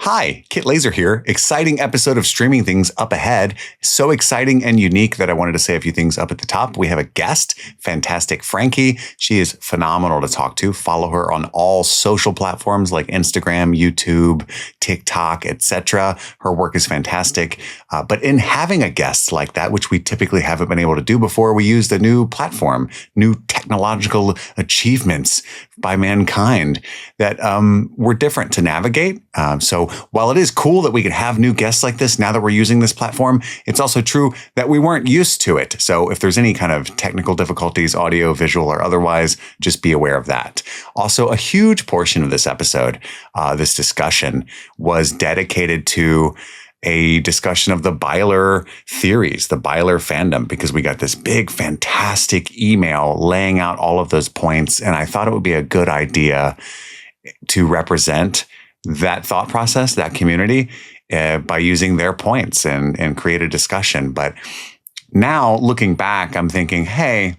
Hi, Kit Lazer here. Exciting episode of Streaming Things up ahead. So exciting and unique that I wanted to say a few things up at the top. We have a guest, Fantastic Frankey. She is phenomenal to talk to. Follow her on all social platforms like Instagram, YouTube, TikTok, etc. Her work is fantastic. But in having a guest like that, which we typically haven't been able to do before, we used a new platform, new technological achievements by mankind that were different to navigate. So while it is cool that we could have new guests like this now that we're using this platform, it's also true that we weren't used to it. So if there's any kind of technical difficulties, audio, visual, or otherwise, just be aware of that. Also, a huge portion of this episode, this discussion, was dedicated to a discussion of the Byler theories, the Byler fandom, because we got this big, fantastic email laying out all of those points. And I thought it would be a good idea to represent that thought process, that community, by using their points and create a discussion. But now looking back, I'm thinking, hey,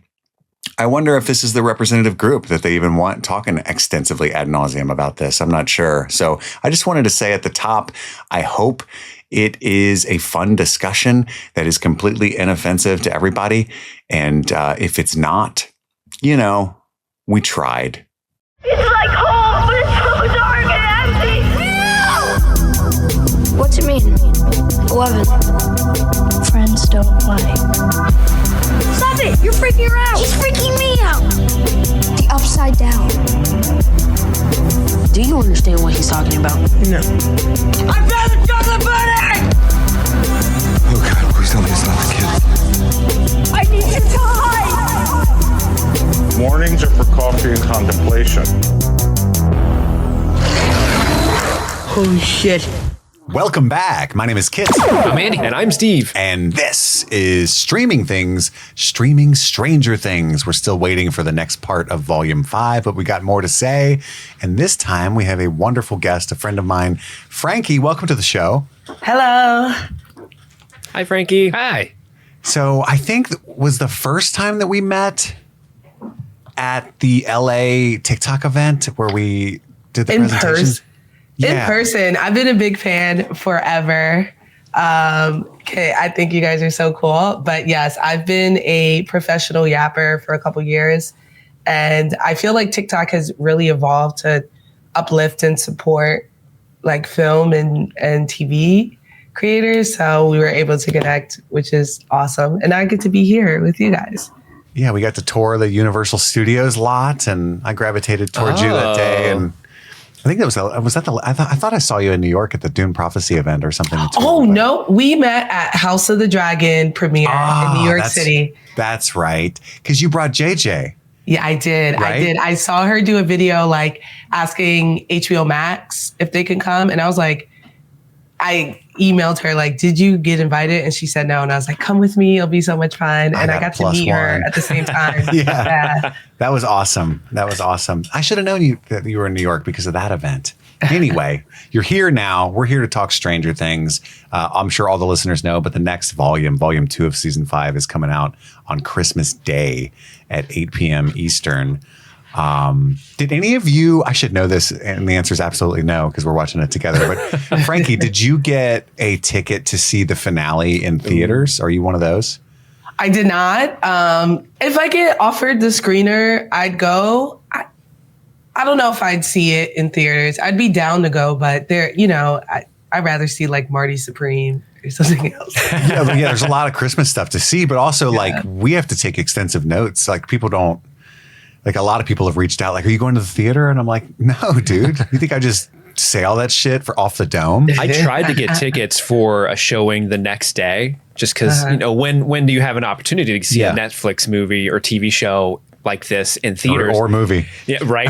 I wonder if this is the representative group that they even want talking extensively ad nauseum about this. I'm not sure. So I just wanted to say at the top, I hope it is a fun discussion that is completely inoffensive to everybody. And if it's not, we tried. It's like home, but it's so dark and empty. What's it mean? 11. Friends don't play. Stop it! You're freaking her out! He's freaking me out. The upside down. Do you understand what he's talking about? No. I found the chocolate bunny! Oh God, please tell me it's not the kid. I need you to hide! Mornings are for coffee and contemplation. Holy shit. Welcome back. My name is Kit. I'm Andy. And I'm Steve. And this is Streaming Things, streaming Stranger Things. We're still waiting for the next part of Volume 5, but we got more to say. And this time we have a wonderful guest, a friend of mine, Frankie. Welcome to the show. Hello. Hi, Frankie. Hi. So I think was the first time that we met at the LA TikTok event where we did the presentations. In person. I've been a big fan forever. I think you guys are so cool. But yes, I've been a professional yapper for a couple years. And I feel like TikTok has really evolved to uplift and support like film and TV creators. So we were able to connect, which is awesome. And I get to be here with you guys. Yeah, we got to tour the Universal Studios lot, and I gravitated towards you that day. And I think I thought I saw you in New York at the Dune Prophecy event or something. No, we met at House of the Dragon premiere in New York City. That's right, because you brought JJ. Yeah, I did. Right? I saw her do a video like asking HBO Max if they can come, and I was like, I emailed her like, did you get invited? And she said no. And I was like, come with me. It'll be so much fun. And I got to meet her at the same time. Yeah. That was awesome. I should have known that you were in New York because of that event. Anyway, you're here now. We're here to talk Stranger Things. I'm sure all the listeners know, but the next volume 2 of season 5 is coming out on Christmas Day at 8 p.m. Eastern. Did any of you, I should know this, and the answer is absolutely no, because we're watching it together. But Frankie, did you get a ticket to see the finale in theaters? Are you one of those? I did not. If I get offered the screener, I'd go. I don't know if I'd see it in theaters. I'd be down to go, but I'd rather see like Marty Supreme or something else. Yeah, there's a lot of Christmas stuff to see, but also like we have to take extensive notes. Like people don't. Like a lot of people have reached out, like, are you going to the theater? And I'm like, no, dude. You think I just say all that shit for off the dome? I tried to get tickets for a showing the next day just because, when do you have an opportunity to see a Netflix movie or TV show like this in theaters or movie? Yeah, right.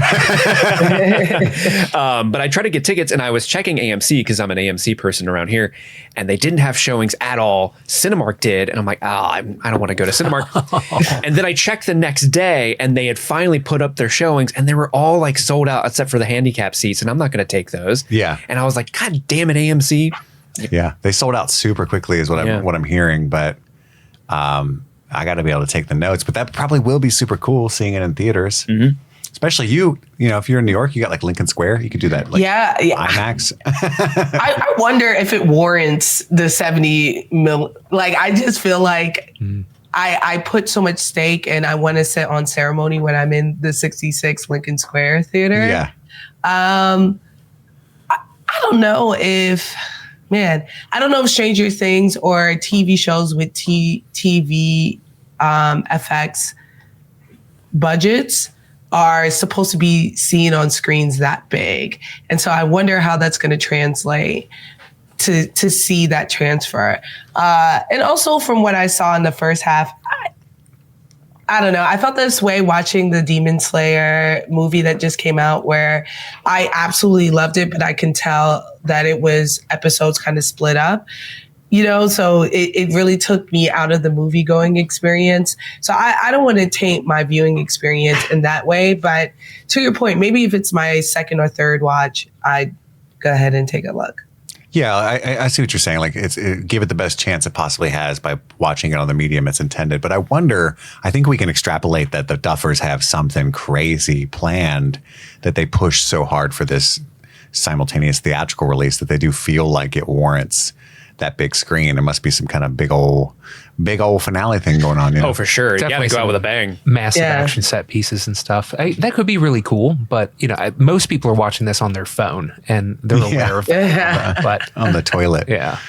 But I tried to get tickets, and I was checking AMC because I'm an AMC person around here, and they didn't have showings at all. Cinemark did, and I'm like, I don't want to go to Cinemark. And then I checked the next day, and they had finally put up their showings, and they were all like sold out except for the handicap seats, and I'm not going to take those. Yeah. And I was like, God damn it, AMC. Yeah, they sold out super quickly, is what I'm hearing, but. I got to be able to take the notes, but that probably will be super cool seeing it in theaters. Mm-hmm. Especially you know, if you're in New York, you got like Lincoln Square. You could do that. Like, Yeah. IMAX. I wonder if it warrants the 70 mil. Like, I just feel like I put so much stake and I want to sit on ceremony when I'm in the 66 Lincoln Square Theater. Yeah. I don't know if, I don't know if Stranger Things or TV shows with TV FX budgets are supposed to be seen on screens that big. And so I wonder how that's going to translate to see that transfer. And also from what I saw in the first half, I don't know. I felt this way watching the Demon Slayer movie that just came out, where I absolutely loved it, but I can tell that it was episodes kind of split up. You know, so it really took me out of the movie going experience. So I don't want to taint my viewing experience in that way. But to your point, maybe if it's my second or third watch, I'd go ahead and take a look. Yeah, I see what you're saying. Like, give it the best chance it possibly has by watching it on the medium it's intended. But I think we can extrapolate that the Duffers have something crazy planned that they push so hard for this simultaneous theatrical release that they do feel like it warrants that big screen. There must be some kind of big old finale thing going on. You know? Oh, for sure. You Definitely got to go out with a bang. Massive action set pieces and stuff. That could be really cool, but you know, most people are watching this on their phone and they're aware of it. But on the toilet. Yeah.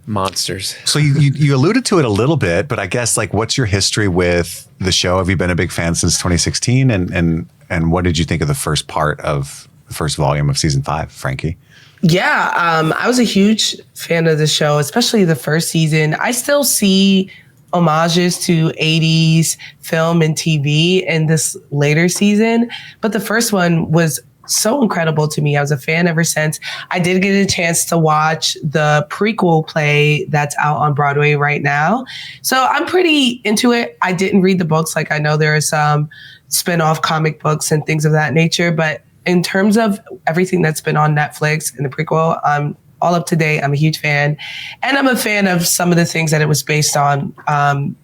Monsters. So you alluded to it a little bit, but I guess, like, what's your history with the show? Have you been a big fan since 2016? And what did you think of the first part of the first volume of season 5, Frankie? Yeah, I was a huge fan of the show, especially the first season. I still see homages to 80s film and TV in this later season, but the first one was so incredible to me. I was a fan ever since. I did get a chance to watch the prequel play that's out on Broadway right now. So I'm pretty into it. I didn't read the books. Like, I know there are some spin-off comic books and things of that nature, but in terms of everything that's been on Netflix in the prequel, I'm all up to date. I'm a huge fan. And I'm a fan of some of the things that it was based on.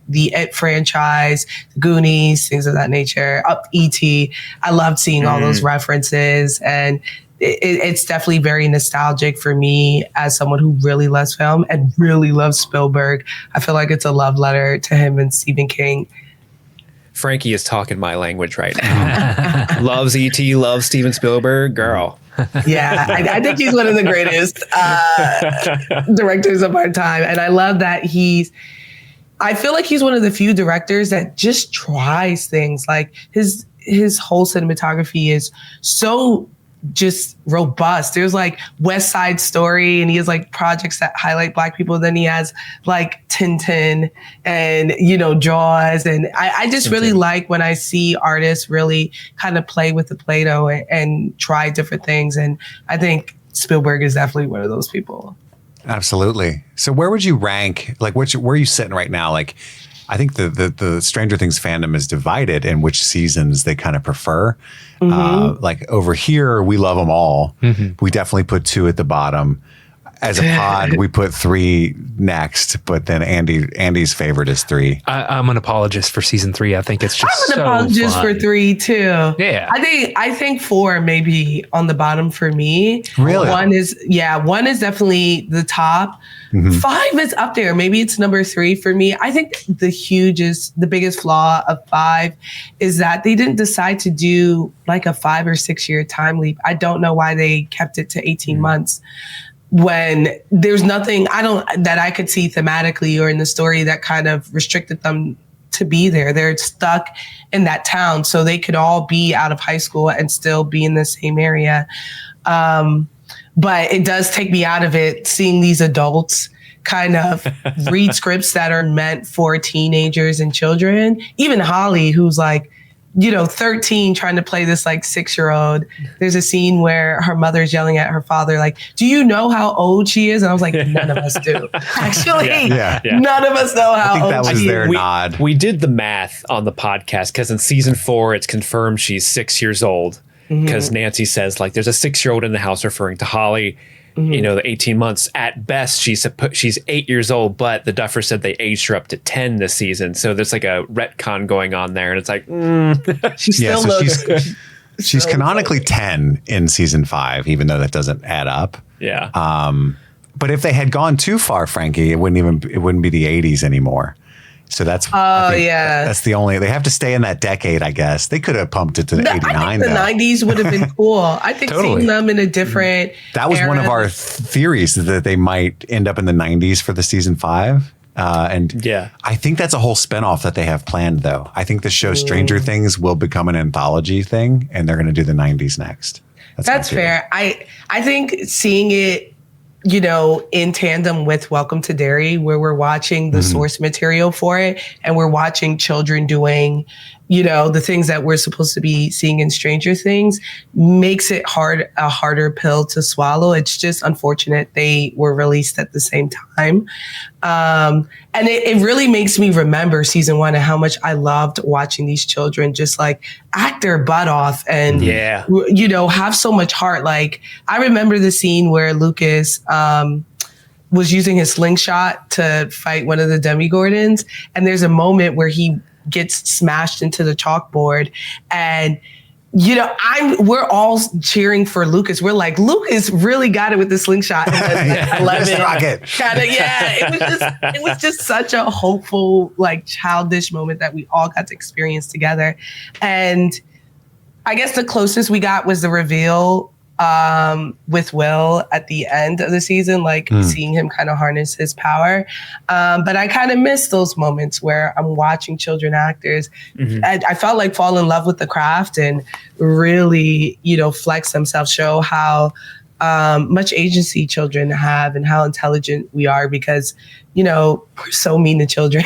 The It franchise, the Goonies, things of that nature, E.T. I loved seeing all those references. And it's definitely very nostalgic for me as someone who really loves film and really loves Spielberg. I feel like it's a love letter to him and Stephen King. Frankie is talking my language right now. Loves E.T., loves Steven Spielberg, girl. Yeah, I think he's one of the greatest directors of our time. And I love that I feel like he's one of the few directors that just tries things. Like, his whole cinematography is so just robust. There's like West Side Story, and he has like projects that highlight Black people. Then he has like Tintin and, you know, Jaws. And I just really like when I see artists really kind of play with the Play-Doh and try different things. And I think Spielberg is definitely one of those people. Absolutely. So where would you rank, like, where are you sitting right now? Like, I think the Stranger Things fandom is divided in which seasons they kind of prefer. Like, over here, we love them all. We definitely put 2 at the bottom. As a pod, we put 3 next, but then Andy's favorite is 3. I'm an apologist for season 3. I think it's just I'm an apologist for 3 too. Yeah. I think 4 may be on the bottom for me. Really? 1 is definitely the top. 5 is up there. Maybe it's number 3 for me. I think the biggest flaw of 5 is that they didn't decide to do like a 5 or 6 year time leap. I don't know why they kept it to 18 months. When there's nothing that I could see thematically or in the story that kind of restricted them to be there. They're stuck in that town, so they could all be out of high school and still be in the same area. But it does take me out of it seeing these adults kind of read scripts that are meant for teenagers and children. Even Holly, who's like, 13, trying to play this like 6-year-old. There's a scene where her mother's yelling at her father, like, do you know how old she is? And I was like, none of us do. Actually, none of us know how old she is. Nod. We did the math on the podcast because in season 4, it's confirmed she's 6 years old because Nancy says, like, there's a 6-year-old in the house, referring to Holly. you know, the 18 months. At best, she's 8 years old, but the Duffer said they aged her up to 10 this season. So there's like a retcon going on there. And it's like, she's canonically 10 in season 5, even though that doesn't add up. Yeah. But if they had gone too far, Frankie, it wouldn't be the 80s anymore. So that's that's the only, they have to stay in that decade, I guess. They could have pumped it to the 89. I think the 90s would have been cool. I think seeing them in a different that was one of our theories, that they might end up in the 90s for the season 5. And I think that's a whole spinoff that they have planned, though. I think the show Stranger Things will become an anthology thing, and they're going to do the 90s next. That's fair. I think seeing it, you know, in tandem with Welcome to Derry, where we're watching the source material for it, and we're watching children doing, you know, the things that we're supposed to be seeing in Stranger Things, makes it a harder pill to swallow. It's just unfortunate they were released at the same time. And it really makes me remember season 1 and how much I loved watching these children just like act their butt off and, you know, have so much heart. Like, I remember the scene where Lucas was using his slingshot to fight one of the Demogorgons. And there's a moment where he gets smashed into the chalkboard, and you know, we're all cheering for Lucas. We're like, Lucas really got it with the slingshot. It was just such a hopeful, like, childish moment that we all got to experience together. And I guess the closest we got was the reveal with Will at the end of the season, like seeing him kind of harness his power. But I kind of miss those moments where I'm watching children actors. I felt like fall in love with the craft and really, you know, flex themselves, show how much agency children have and how intelligent we are, because, you know, we're so mean to children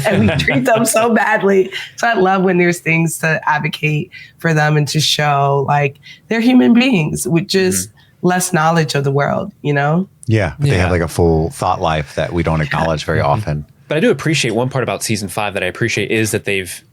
and we treat them so badly. So I love when there's things to advocate for them and to show like they're human beings with just less knowledge of the world, you know? Yeah, but they have like a full thought life that we don't acknowledge very often. But I do appreciate one part about season 5 that I appreciate is that they've,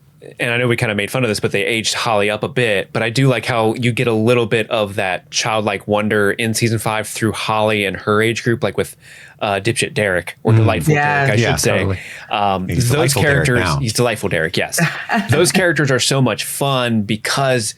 and I know we kind of made fun of this, but they aged Holly up a bit. But I do like how you get a little bit of that childlike wonder in season 5 through Holly and her age group, like with dipshit Derek, or delightful Derek, I should say. Totally. Those characters, he's delightful Derek, yes. Those characters are so much fun because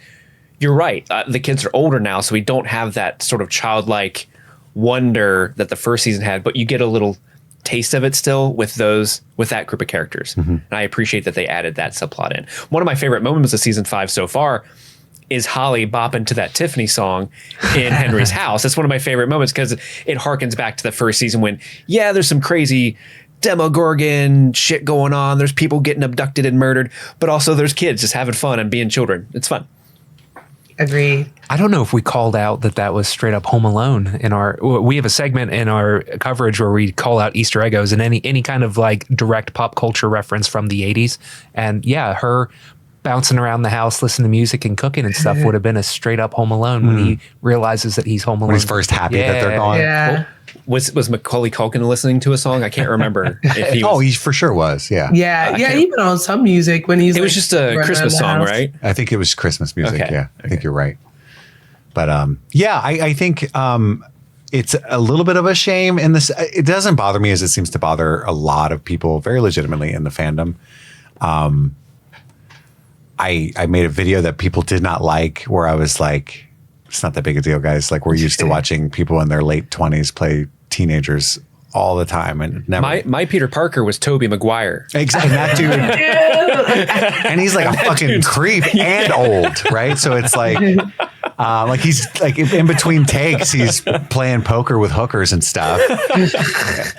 you're right. The kids are older now, so we don't have that sort of childlike wonder that the first season had, but you get a little taste of it still with that group of characters. And I appreciate that they added that subplot in. One of my favorite moments of season 5 so far is Holly bopping to that Tiffany song in Henry's house. That's one of my favorite moments because it harkens back to the first season when, there's some crazy Demogorgon shit going on. There's people getting abducted and murdered, but also there's kids just having fun and being children. It's fun. Agreed. I don't know if we called out that was straight up Home Alone we have a segment in our coverage where we call out Easter eggs and any kind of like direct pop culture reference from the 80s. And her bouncing around the house, listening to music and cooking and stuff would have been a straight up Home Alone when he realizes that he's home alone. When he's first happy that they're gone. Yeah. Well, was Macaulay Culkin listening to a song? I can't remember if he was. He for sure was. Yeah. Even on some music when he's. It was just a Christmas song, right? I think it was Christmas music. Okay. Yeah, I think you're right. But I think it's a little bit of a shame in this. It doesn't bother me as it seems to bother a lot of people very legitimately in the fandom. I made a video that people did not like where I was like, it's not that big a deal, guys. Like, we're used to watching people in their late 20s play teenagers all the time, and never. My Peter Parker was Tobey Maguire. Exactly, that dude. And he's like a fucking creep and old, right? So it's like he's like in between takes, he's playing poker with hookers and stuff.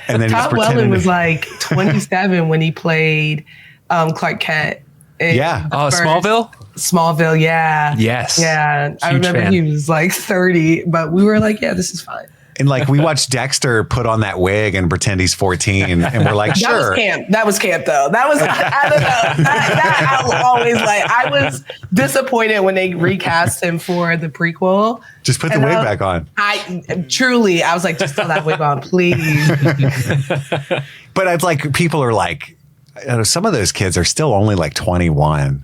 And then Tom he's pretending. Welling was like 27 when he played Clark Kent. Smallville, yeah. Yes. Yeah. I Huge remember fan. he was like 30, but we were like, this is fine. And like we watched Dexter put on that wig and pretend he's 14, and we're like, sure. That was camp though. That was, I don't know. That I always like, I was disappointed when they recast him for the prequel. Just put the wig back on. I was like, just throw that wig on, please. But it's like, people are like, some of those kids are still only like 21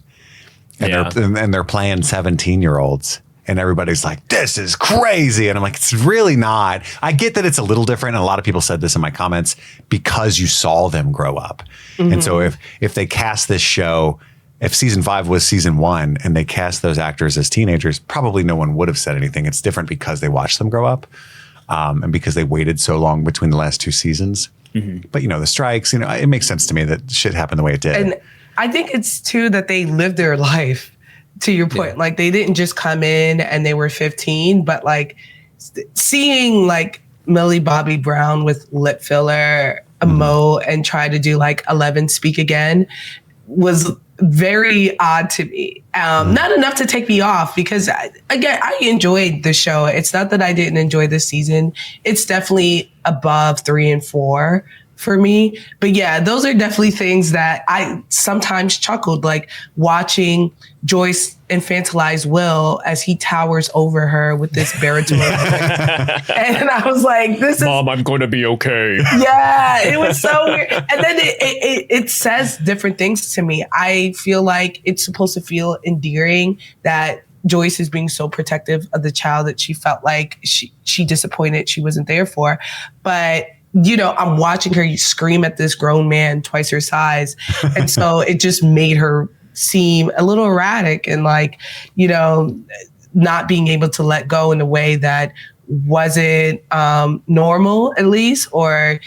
and they're playing 17-year-olds. And everybody's like, this is crazy. And I'm like, it's really not. I get that it's a little different. And a lot of people said this in my comments because you saw them grow up. And so if they cast this show, if season 5 was season 1 and they cast those actors as teenagers, probably no one would have said anything. It's different because they watched them grow up and because they waited so long between the last 2 seasons. But, the strikes, it makes sense to me that shit happened the way it did. And I think it's too that they lived their life. To your point, like they didn't just come in and they were 15, but like seeing like Millie Bobby Brown with lip filler, emote, and try to do like 11 Speak Again was very odd to me. Not enough to take me off because again, I enjoyed the show. It's not that I didn't enjoy this season. It's definitely above 3 and 4 for me. But yeah, those are definitely things that I sometimes chuckled, like watching Joyce infantilize Will as he towers over her with this baritone. And I was like, this is... Mom, I'm going to be okay. Yeah, it was so weird. And then it says different things to me. I feel like it's supposed to feel endearing that Joyce is being so protective of the child that she felt like she disappointed she wasn't there for. But I'm watching her scream at this grown man twice her size. And so it just made her seem a little erratic and like, not being able to let go in a way that wasn't normal at least, or,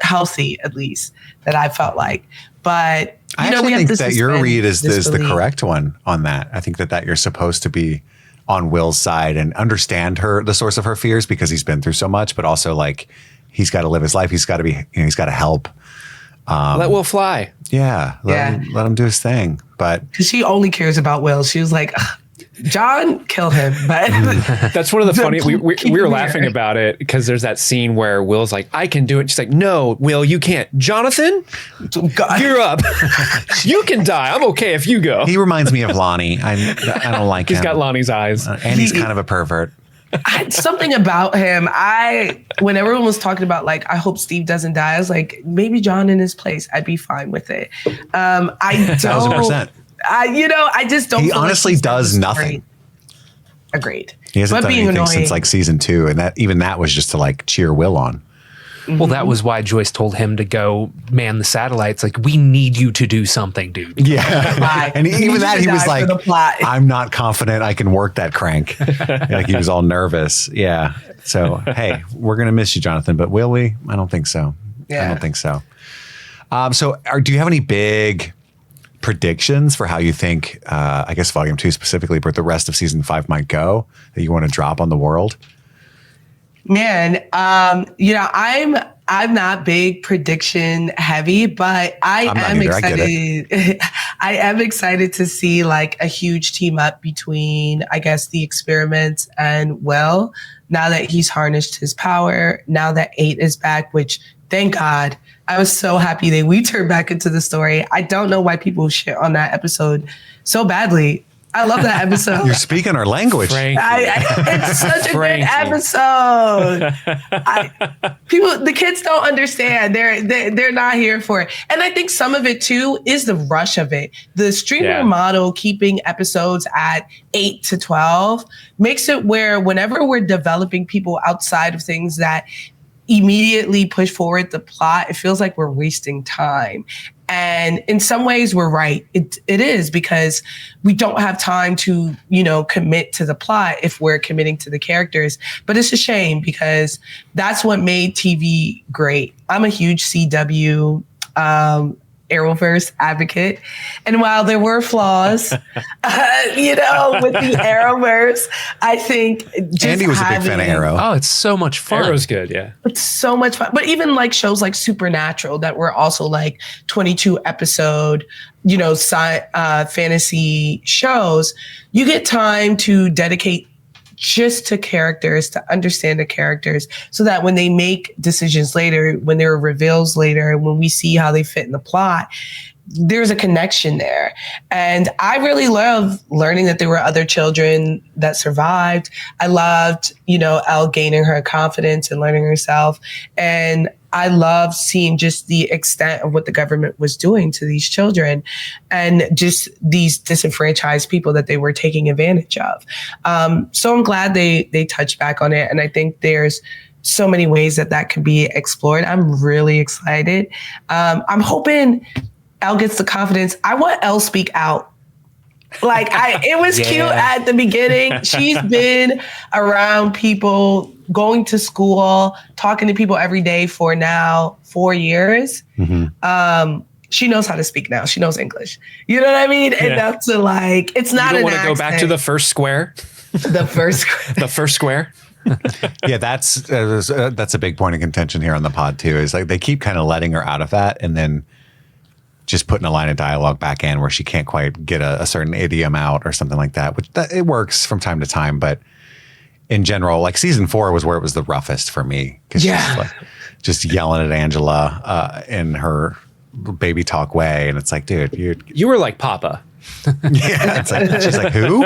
healthy at least, that I felt like. But I actually think that your read is the correct one on that. I think that you're supposed to be on Will's side and understand the source of her fears because he's been through so much, but also like, he's got to live his life. He's got to be, he's got to help. Let Will fly. Yeah. Let him do his thing. But because she only cares about Will. She was like, John, kill him. But that's one of the funny, we were laughing about it because there's that scene where Will's like, I can do it. She's like, no, Will, you can't. Jonathan, you're up. You can die. I'm okay if you go. He reminds me of Lonnie. I don't like him. He's got Lonnie's eyes. And he's kind of a pervert. Something about him. When everyone was talking about like, I hope Steve doesn't die, I was like, maybe John in his place, I'd be fine with it. I don't. 1,000%. I just don't. He honestly does nothing. Agreed. He hasn't done anything since like season 2, and that was just to like cheer Will on. Well, that was why Joyce told him to go man the satellites. Like, we need you to do something, dude. Yeah. And even that, he was like, I'm not confident I can work that crank. Like, he was all nervous. Yeah. So, hey, we're going to miss you, Jonathan, but will we? I don't think so. Yeah. I don't think so. Do you have any big predictions for how you think, I guess volume 2 specifically, but the rest of season 5 might go that you want to drop on the world? Man, I'm not big prediction heavy, but I am excited. I am excited to see like a huge team up between, I guess, the Experiments and Will. Now that he's harnessed his power, now that 8 is back, which thank God, I was so happy that we turned back into the story. I don't know why people shit on that episode so badly. I love that episode. You're speaking our language. It's such a good episode. The kids don't understand. They're not here for it. And I think some of it too is the rush of it. The streaming model keeping episodes at 8 to 12 makes it where whenever we're developing people outside of things that immediately push forward the plot, it feels like we're wasting time. And in some ways, we're right. It is because we don't have time to, commit to the plot if we're committing to the characters. But it's a shame because that's what made TV great. I'm a huge CW Arrowverse advocate. And while there were flaws, with the Arrowverse, I think just Andy was a big fan of Arrow. Oh, it's so much fun. Arrow's good, yeah. It's so much fun. But even like shows like Supernatural that were also like 22 episode, fantasy shows, you get time to dedicate just to characters, to understand the characters, so that when they make decisions later, when there are reveals later, when we see how they fit in the plot, there's a connection there. And I really love learning that there were other children that survived. I loved, Elle gaining her confidence and learning herself. And I loved seeing just the extent of what the government was doing to these children and just these disenfranchised people that they were taking advantage of. So I'm glad they touched back on it. And I think there's so many ways that could be explored. I'm really excited. I'm hoping Elle gets the confidence. I want Elle speak out. It was cute at the beginning. She's been around people, going to school, talking to people every day for now 4 years. Mm-hmm. She knows how to speak now. She knows English. You know what I mean? And that's it's not an accent. You don't want to go back to the first square? The first the first square? Yeah, that's a big point of contention here on the pod too. Is they keep kind of letting her out of that and then just putting a line of dialogue back in where she can't quite get a certain idiom out or something like that, which it works from time to time. But in general, season 4 was where it was the roughest for me. Cause she's just yelling at Angela in her baby talk way. And it's dude, you were like Papa. Yeah. It's she's like, who?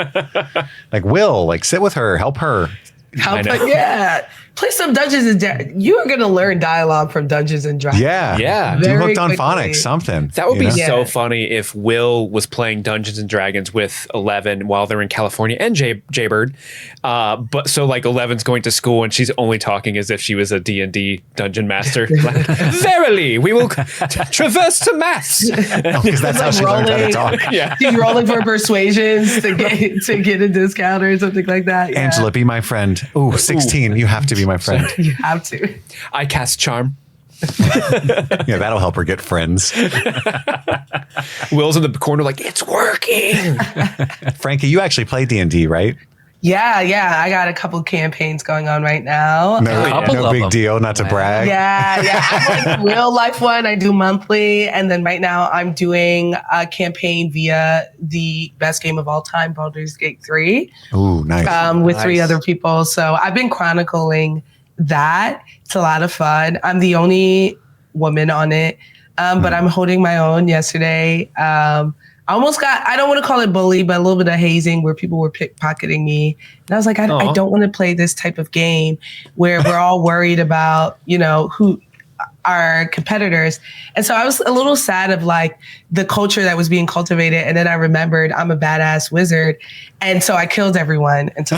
Will, sit with her, help her. Yeah. Play some Dungeons and Dragons. You are going to learn dialogue from Dungeons and Dragons. Yeah. Do Hooked on Phonics, something. That would be so funny if Will was playing Dungeons and Dragons with Eleven while they're in California and Jaybird. But so 11's going to school and she's only talking as if she was a D&D dungeon master. Verily, we will traverse to maths. Because that's how she learned how to talk. Yeah. She's rolling for persuasions to get a discount or something like that. Yeah. Angela, be my friend. Ooh, 16. You have to be my friend. You have to. I cast charm. Yeah, that'll help her get friends. Will's in the corner it's working. Frankie, you actually play D&D, right? Yeah. I got a couple campaigns going on right now. No big deal, not to brag. Yeah. I'm the real life one. I do monthly. And then right now I'm doing a campaign via the best game of all time, Baldur's Gate 3. Ooh, nice. With 3 other people. So I've been chronicling that. It's a lot of fun. I'm the only woman on it. But I'm holding my own yesterday. I almost got, I don't want to call it bully, but a little bit of hazing where people were pickpocketing me. And I was like, I don't want to play this type of game where we're all worried about, who our competitors. And so I was a little sad of the culture that was being cultivated. And then I remembered I'm a badass wizard. And so I killed everyone. And so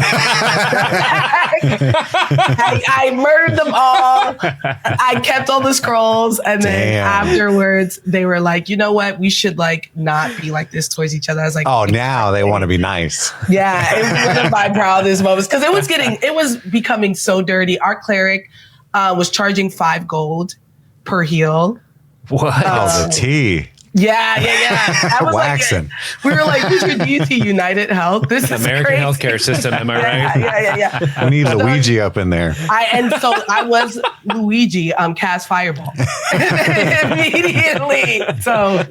I murdered them all. I kept all the scrolls. And then afterwards they were like, you know what? We should not be like this towards each other. I was like, oh, now they want to be nice. Yeah. It was one of my proudest moments because it was becoming so dirty. Our cleric was charging 5 gold per heal. What? The tea. Yeah. I was waxing. We were like, we should use United Health. This is American crazy. healthcare system. Am I right? Yeah. We need Luigi up in there. I was Luigi. Cast Fireball immediately. So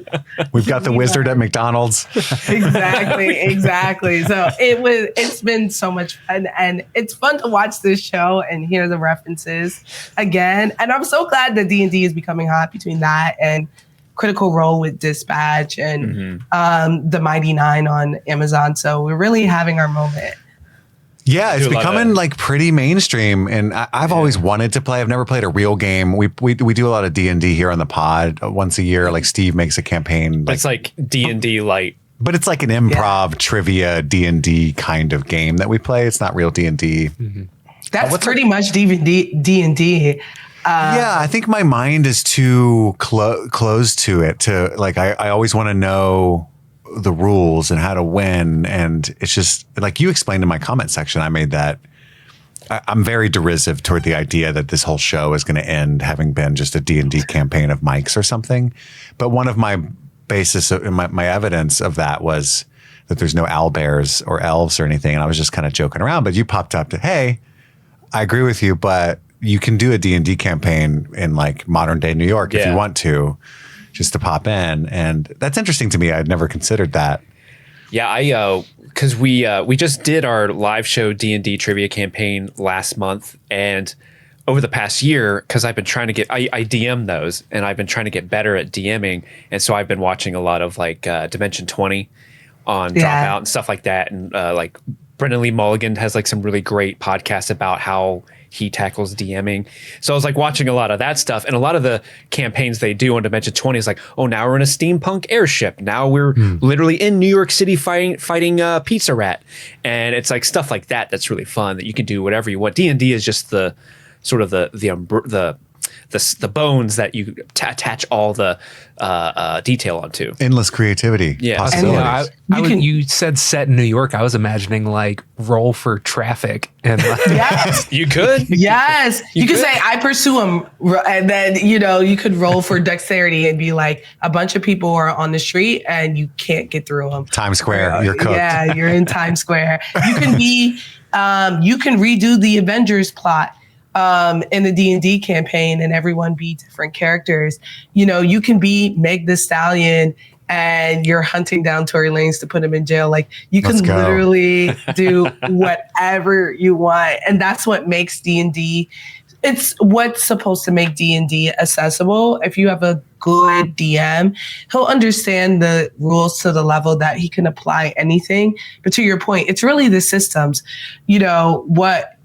we've got the wizard at McDonald's. Exactly. So it's been so much fun, and it's fun to watch this show and hear the references again. And I'm so glad that D&D is becoming hot between that and Critical Role with Dispatch and the Mighty Nine on Amazon. So we're really having our moment. Yeah, it's becoming pretty mainstream, and I've always wanted to play. I've never played a real game. We do a lot of D&D here on the pod once a year. Steve makes a campaign. It's D&D light. But it's an improv trivia D&D kind of game that we play. It's not real D&D. Mm-hmm. That's pretty much D&D. Yeah, I think my mind is too closed to it. I always want to know the rules and how to win. And it's just you explained in my comment section, I made that. I'm very derisive toward the idea that this whole show is going to end having been just a D&D campaign of Mike's or something. But one of my basis, my evidence of that was that there's no owlbears or elves or anything. And I was just kind of joking around. But you popped up to, hey, I agree with you, but you can do a D&D campaign in modern day New York if you want to, just to pop in. And that's interesting to me. I'd never considered that. Yeah, because we just did our live show D&D trivia campaign last month, and over the past year, because I've been trying to I DM those, and I've been trying to get better at DMing, and so I've been watching a lot of like Dimension 20 on Dropout and stuff like that, and like Brendan Lee Mulligan has like some really great podcasts about how he tackles DMing. So I was like watching a lot of that stuff, and a lot of the campaigns they do on Dimension 20 is like, oh, now we're in a steampunk airship. Now we're literally in New York City fighting Pizza Rat, and it's like stuff like that that's really fun that you can do whatever you want. D&D is just the sort of the bones that you attach all the detail onto. Endless creativity. Yeah. Possibilities. You said set in New York. I was imagining like roll for traffic. And Yes. You could. Yes. You could say, I pursue him. And then, you could roll for dexterity and be like, a bunch of people are on the street and you can't get through them. Times Square, you're cooked. Yeah, you're in Times Square. You can you can redo the Avengers plot in the D&D campaign and everyone be different characters. You can be Meg the Stallion and you're hunting down Tory Lanez to put him in jail. Like you can literally do whatever you want. And that's what makes D&D, it's what's supposed to make D&D accessible. If you have a good DM, he'll understand the rules to the level that he can apply anything. But to your point, it's really the systems.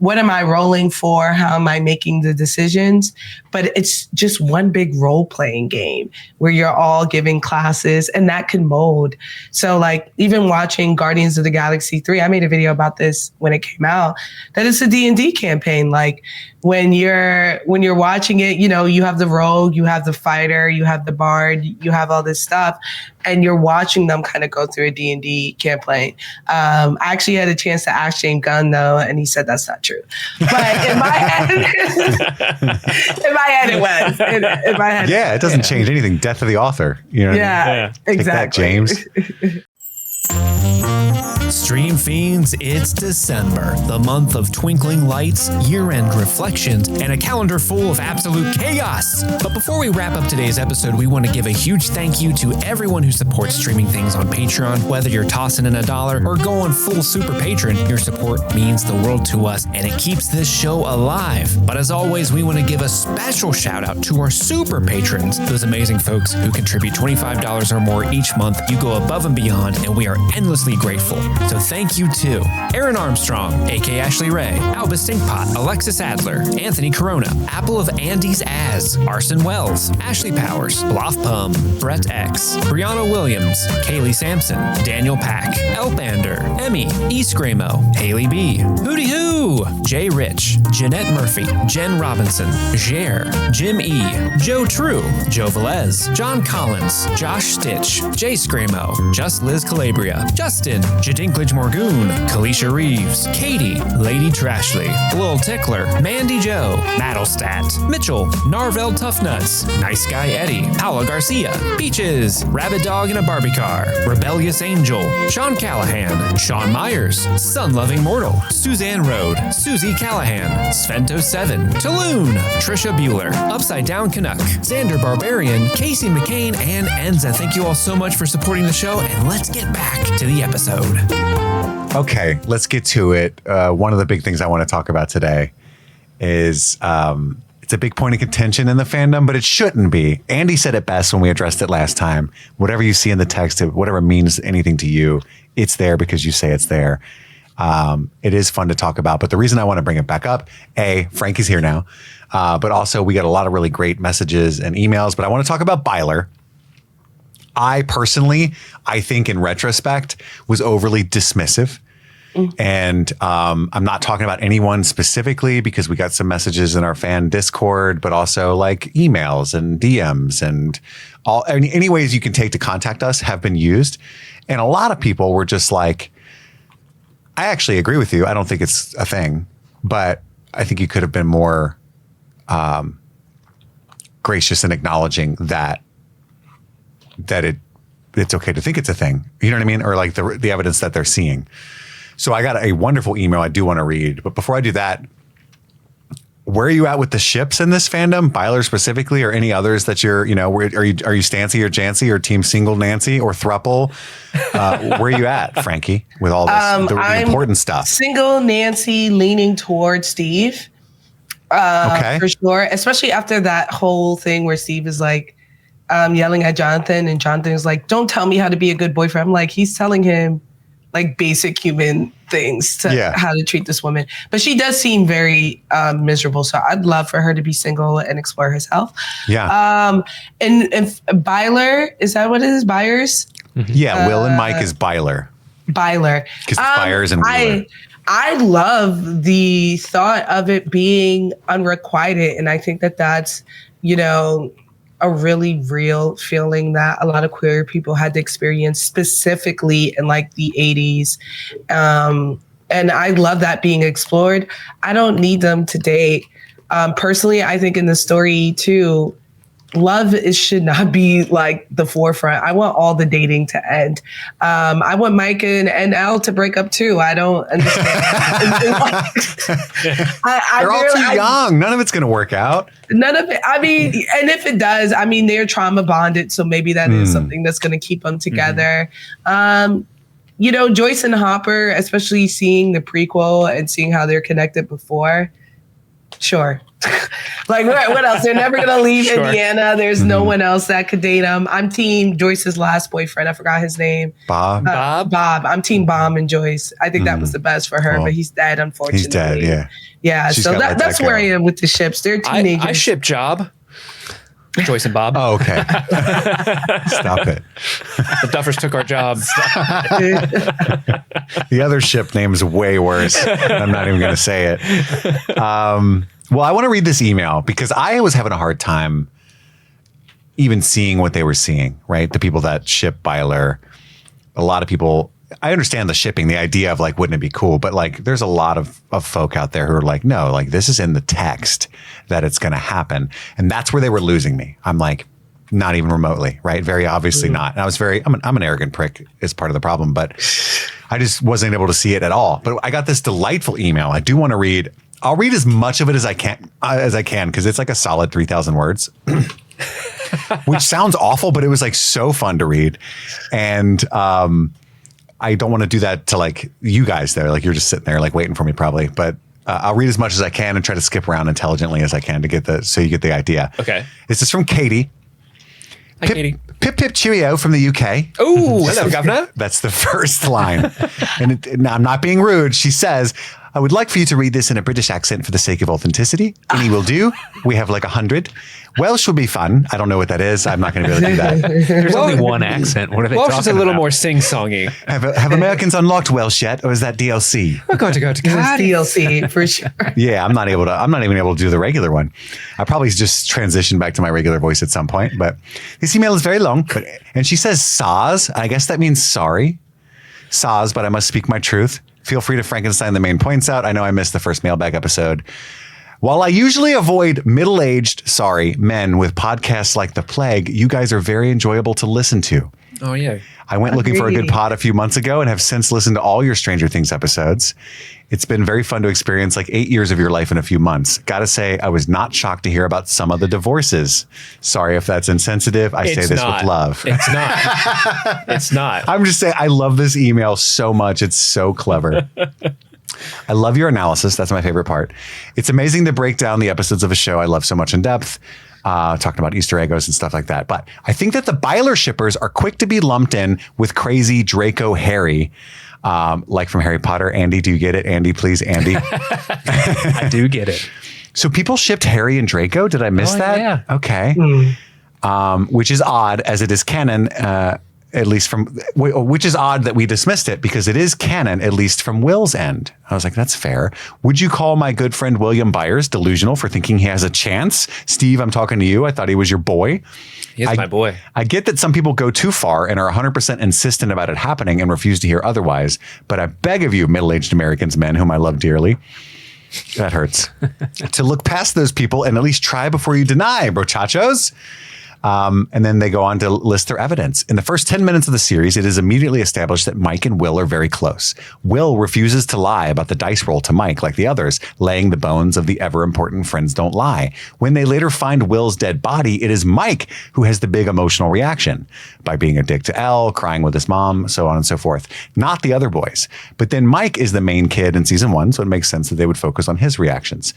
What am I rolling for? How am I making the decisions? But it's just one big role-playing game where you're all giving classes, and that can mold. So like even watching Guardians of the Galaxy 3, I made a video about this when it came out, that it's a D&D campaign. Like when you're watching it, you have the rogue, you have the fighter, you have the bard, you have all this stuff, and you're watching them kind of go through a D&D campaign. I actually had a chance to ask James Gunn though, and he said that's not true. But in my head, it was. In my head, yeah, it doesn't change anything. Death of the author. Yeah, exactly. Take that, James. Stream Fiends, it's December, the month of twinkling lights, year-end reflections, and a calendar full of absolute chaos. But before we wrap up today's episode, we want to give a huge thank you to everyone who supports Streaming Things on Patreon. Whether you're tossing in $1 or going full super patron, your support means the world to us, and it keeps this show alive. But as always, we want to give a special shout out to our super patrons, those amazing folks who contribute $25 or more each month. You go above and beyond, and we are endlessly grateful. So thank you to Aaron Armstrong, A.K. Ashley Ray, Albus Stinkpot, Alexis Adler, Anthony Corona, Apple of Andy's Az, Arson Wells, Ashley Powers, Bloff Pum, Brett X, Brianna Williams, Kaylee Sampson, Daniel Pack, Elbander, Emmy, East Graymo, Haley B, Hootie Hoo, Jay Rich, Jeanette Murphy, Jen Robinson, Jer, Jim E, Joe True, Joe Velez, John Collins, Josh Stitch, Jay Scramo, Just Liz Calabria, Justin, Jadinklage Morgoon, Kalisha Reeves, Katie, Lady Trashley, Lil Tickler, Mandy Joe, Maddlestat, Mitchell, Narvel Toughnuts, Nice Guy Eddie, Paula Garcia, Beaches, Rabbit Dog in a Barbie Car, Rebellious Angel, Sean Callahan, Sean Myers, Sun Loving Mortal, Suzanne Road, Susie Callahan, Svento7, Taloon, Trisha Bueller, Upside Down Canuck, Xander Barbarian, Casey McCain, and Enza. Thank you all so much for supporting the show, and let's get back to the episode. Okay, let's get to it. One of the big things I want to talk about today is it's a big point of contention in the fandom, but it shouldn't be. Andy said it best when we addressed it last time. Whatever you see in the text, whatever means anything to you, it's there because you say it's there. It is fun to talk about, but the reason I want to bring it back up, Frankie's here now, but also we got a lot of really great messages and emails, but I want to talk about Byler. I personally, I think in retrospect, was overly dismissive. And I'm not talking about anyone specifically because we got some messages in our fan Discord, but also like emails and DMs and any ways you can take to contact us have been used. And a lot of people were just like, I actually agree with you. I don't think it's a thing, but I think you could have been more gracious in acknowledging that it's okay to think it's a thing. You know what I mean? Or like the evidence that they're seeing. So I got a wonderful email I do want to read. But before I do that, where are you at with the ships in this fandom? Byler specifically, or any others that you're, are you Stancy or Jancy or Team Single Nancy or Thruple? Where are you at, Frankie, with all this, the important stuff? Single Nancy leaning towards Steve. Okay. For sure. Especially after that whole thing where Steve is like yelling at Jonathan, and Jonathan is like, "Don't tell me how to be a good boyfriend." I'm like, he's telling him like basic human things to how to treat this woman. But she does seem very miserable. So I'd love for her to be single and explore herself. Yeah. And Byler, is that what it is? Byers? Yeah. Will and Mike is Byler. Byler. Because it's Byers and Wheeler. I love the thought of it being unrequited. And I think that that's, you know, a really real feeling that a lot of queer people had to experience, specifically in like the 80s. And I love that being explored. I don't need them to date. Personally, I think in the story too, love should not be like the forefront. I want all the dating to end. I want Mike and Elle to break up too. I don't understand. They're all too young. None of it's going to work out. None of it. I mean, and if it does, I mean, they're trauma bonded. So maybe that is something that's going to keep them together. You know, Joyce and Hopper, especially seeing the prequel and seeing how they're connected before. Sure. Like, what else? They're never going to leave Indiana. There's no one else that could date them. I'm team Joyce's last boyfriend. I forgot his name. Bob. Bob. I'm team Bob and Joyce. I think that was the best for her, but he's dead, unfortunately. He's dead, yeah. Yeah, She's so gotta let that's that where go. I am with the ships. They're teenagers. I ship Job. Joyce and Bob. Oh, okay. Stop it. The Duffers took our jobs. The other ship name's way worse. I'm not even going to say it. Well, I want to read this email because I was having a hard time even seeing what they were seeing, right? The people that ship Byler, a lot of people, I understand the shipping, the idea of like, wouldn't it be cool? But like, there's a lot of folk out there who are like, no, like this is in the text that it's going to happen. And that's where they were losing me. I'm like, not even remotely, right? Very obviously not. And I was I'm an arrogant prick is part of the problem, but I just wasn't able to see it at all. But I got this delightful email. I do want to read. I'll read as much of it as I can because it's like a solid 3,000 words, which sounds awful, but it was like so fun to read. And I don't want to do that to like you guys there. Like you're just sitting there like waiting for me probably, but I'll read as much as I can and try to skip around intelligently as I can to so you get the idea. Okay. This is from Katie. Hi, Katie. Pip pip cheerio from the UK. Oh, hello, Governor. That's the first line. And I'm not being rude. She says, I would like for you to read this in a British accent for the sake of authenticity. Any will do. We have like 100. Welsh will be fun. I don't know what that is. I'm not going to be able to do that. There's only one accent. What are they Welsh talking is a little about? more sing-songy. Have Americans unlocked Welsh yet, or is that DLC? We're going to go to It's DLC for sure. Yeah, I'm not even able to do the regular one. I probably just transition back to my regular voice at some point. But this email is very long. And she says "saz." I guess that means sorry. "Saz," but I must speak my truth. Feel free to Frankenstein the main points out. I know I missed the first mailbag episode. While I usually avoid middle-aged, men with podcasts like The Plague, you guys are very enjoyable to listen to. Oh, yeah. I went looking for a good pod a few months ago and have since listened to all your Stranger Things episodes. It's been very fun to experience like 8 years of your life in a few months. Gotta say, I was not shocked to hear about some of the divorces. Sorry if that's insensitive. I say this with love. It's not. It's not. I'm just saying, I love this email so much. It's so clever. I love your analysis. That's my favorite part. It's amazing to break down the episodes of a show I love so much in depth, talking about Easter eggs and stuff like that. But I think that the Byler shippers are quick to be lumped in with crazy Draco Harry, like from Harry Potter. Andy, do you get it? Andy, please, Andy. I do get it. So people shipped Harry and Draco. Did I miss that? Yeah. Okay. Which is odd as it is canon, at least which is odd that we dismissed it because it is canon, at least from Will's end. I was like, that's fair. Would you call my good friend William Byers delusional for thinking he has a chance? Steve, I'm talking to you. I thought he was your boy. He is my boy. I get that some people go too far and are 100% insistent about it happening and refuse to hear otherwise. But I beg of you, middle-aged Americans, men whom I love dearly, that hurts, to look past those people and at least try before you deny, brochachos. And then they go on to list their evidence. In the first 10 minutes of the series, it is immediately established that Mike and Will are very close. Will refuses to lie about the dice roll to Mike like the others, laying the bones of the ever-important friends don't lie. When they later find Will's dead body, it is Mike who has the big emotional reaction by being a dick to Elle, crying with his mom, so on and so forth. Not the other boys. But then Mike is the main kid in season 1, so it makes sense that they would focus on his reactions.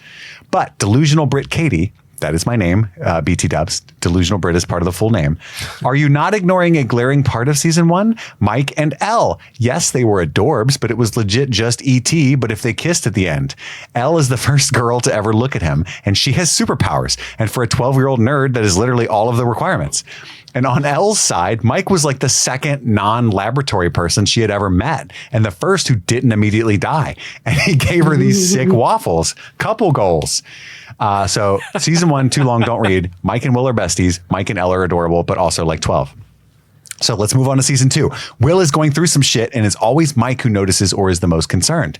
But delusional Brit Katie, that is my name, BT Dubs. Delusional Brit is part of the full name. Are you not ignoring a glaring part of season 1? Mike and Elle. Yes, they were adorbs, but it was legit just E.T., but if they kissed at the end. Elle is the first girl to ever look at him, and she has superpowers. And for a 12-year-old nerd, that is literally all of the requirements. And on Elle's side, Mike was like the second non-laboratory person she had ever met, and the first who didn't immediately die. And he gave her these sick waffles. Couple goals. So season 1, too long, don't read. Mike and Will are besties. Mike and Elle are adorable, but also like 12. So let's move on to season 2. Will is going through some shit, and it's always Mike who notices or is the most concerned.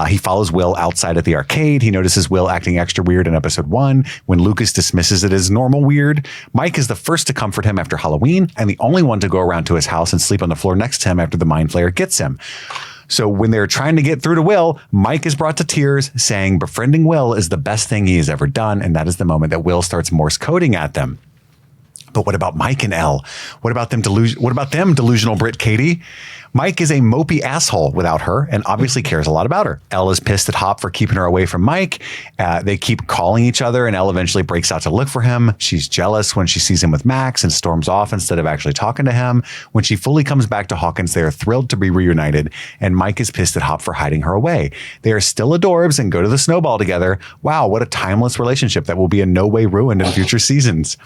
He follows Will outside at the arcade. He notices Will acting extra weird in episode 1 when Lucas dismisses it as normal weird. Mike is the first to comfort him after Halloween and the only one to go around to his house and sleep on the floor next to him after the mind flayer gets him. So when they're trying to get through to Will, Mike is brought to tears, saying befriending Will is the best thing he has ever done. And that is the moment that Will starts Morse coding at them. But what about Mike and Elle? What about them delusional Brit Katie? Mike is a mopey asshole without her and obviously cares a lot about her. Elle is pissed at Hop for keeping her away from Mike. They keep calling each other and Elle eventually breaks out to look for him. She's jealous when she sees him with Max and storms off instead of actually talking to him. When she fully comes back to Hawkins, they are thrilled to be reunited and Mike is pissed at Hop for hiding her away. They are still adorbs and go to the snowball together. Wow, what a timeless relationship that will be in no way ruined in future seasons.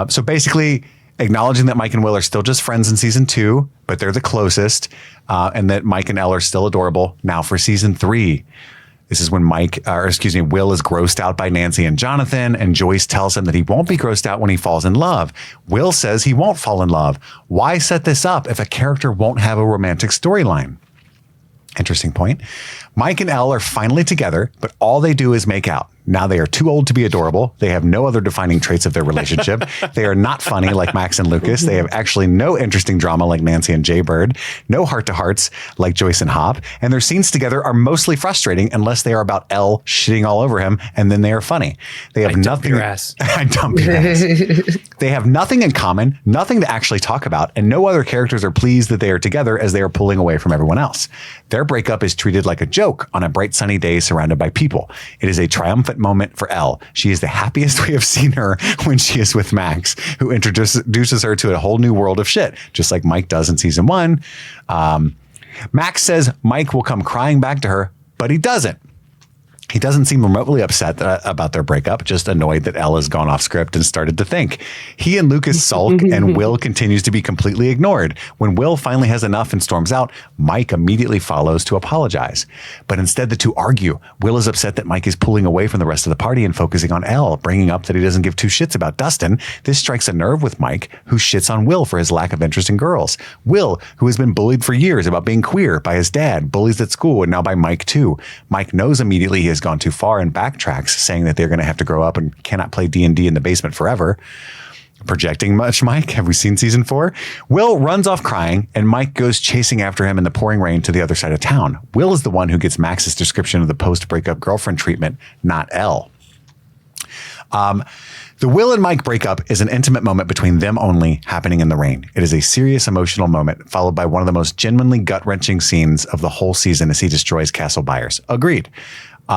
So basically acknowledging that Mike and Will are still just friends in season 2, but they're the closest, and that Mike and Elle are still adorable. Now for season 3, this is when Will is grossed out by Nancy and Jonathan, and Joyce tells him that he won't be grossed out when he falls in love. Will says he won't fall in love. Why set this up if a character won't have a romantic storyline? Interesting point. Mike and Elle are finally together, but all they do is make out. Now they are too old to be adorable. They have no other defining traits of their relationship. They are not funny like Max and Lucas. They have actually no interesting drama like Nancy and Jay Bird, no heart-to-hearts like Joyce and Hop, and their scenes together are mostly frustrating unless they are about Elle shitting all over him, and then they are funny. They have nothing. I dump your ass. They have nothing in common, nothing to actually talk about, and no other characters are pleased that they are together as they are pulling away from everyone else. Their breakup is treated like a joke on a bright sunny day surrounded by people. It is a triumphant moment for Elle. She is the happiest we have seen her when she is with Max, who introduces her to a whole new world of shit, just like Mike does in season 1. Max says Mike will come crying back to her, but he doesn't. He doesn't seem remotely upset about their breakup, just annoyed that Elle has gone off script and started to think. He and Lucas sulk and Will continues to be completely ignored. When Will finally has enough and storms out, Mike immediately follows to apologize. But instead the two argue. Will is upset that Mike is pulling away from the rest of the party and focusing on Elle, bringing up that he doesn't give two shits about Dustin. This strikes a nerve with Mike, who shits on Will for his lack of interest in girls. Will, who has been bullied for years about being queer by his dad, bullies at school, and now by Mike too. Mike knows immediately he has gone too far and backtracks, saying that they're going to have to grow up and cannot play D&D in the basement forever. Projecting much, Mike? Have we seen season 4? Will runs off crying, and Mike goes chasing after him in the pouring rain to the other side of town. Will is the one who gets Max's description of the post-breakup girlfriend treatment, not Elle. The Will and Mike breakup is an intimate moment between them only, happening in the rain. It is a serious emotional moment, followed by one of the most genuinely gut-wrenching scenes of the whole season as he destroys Castle Byers. Agreed.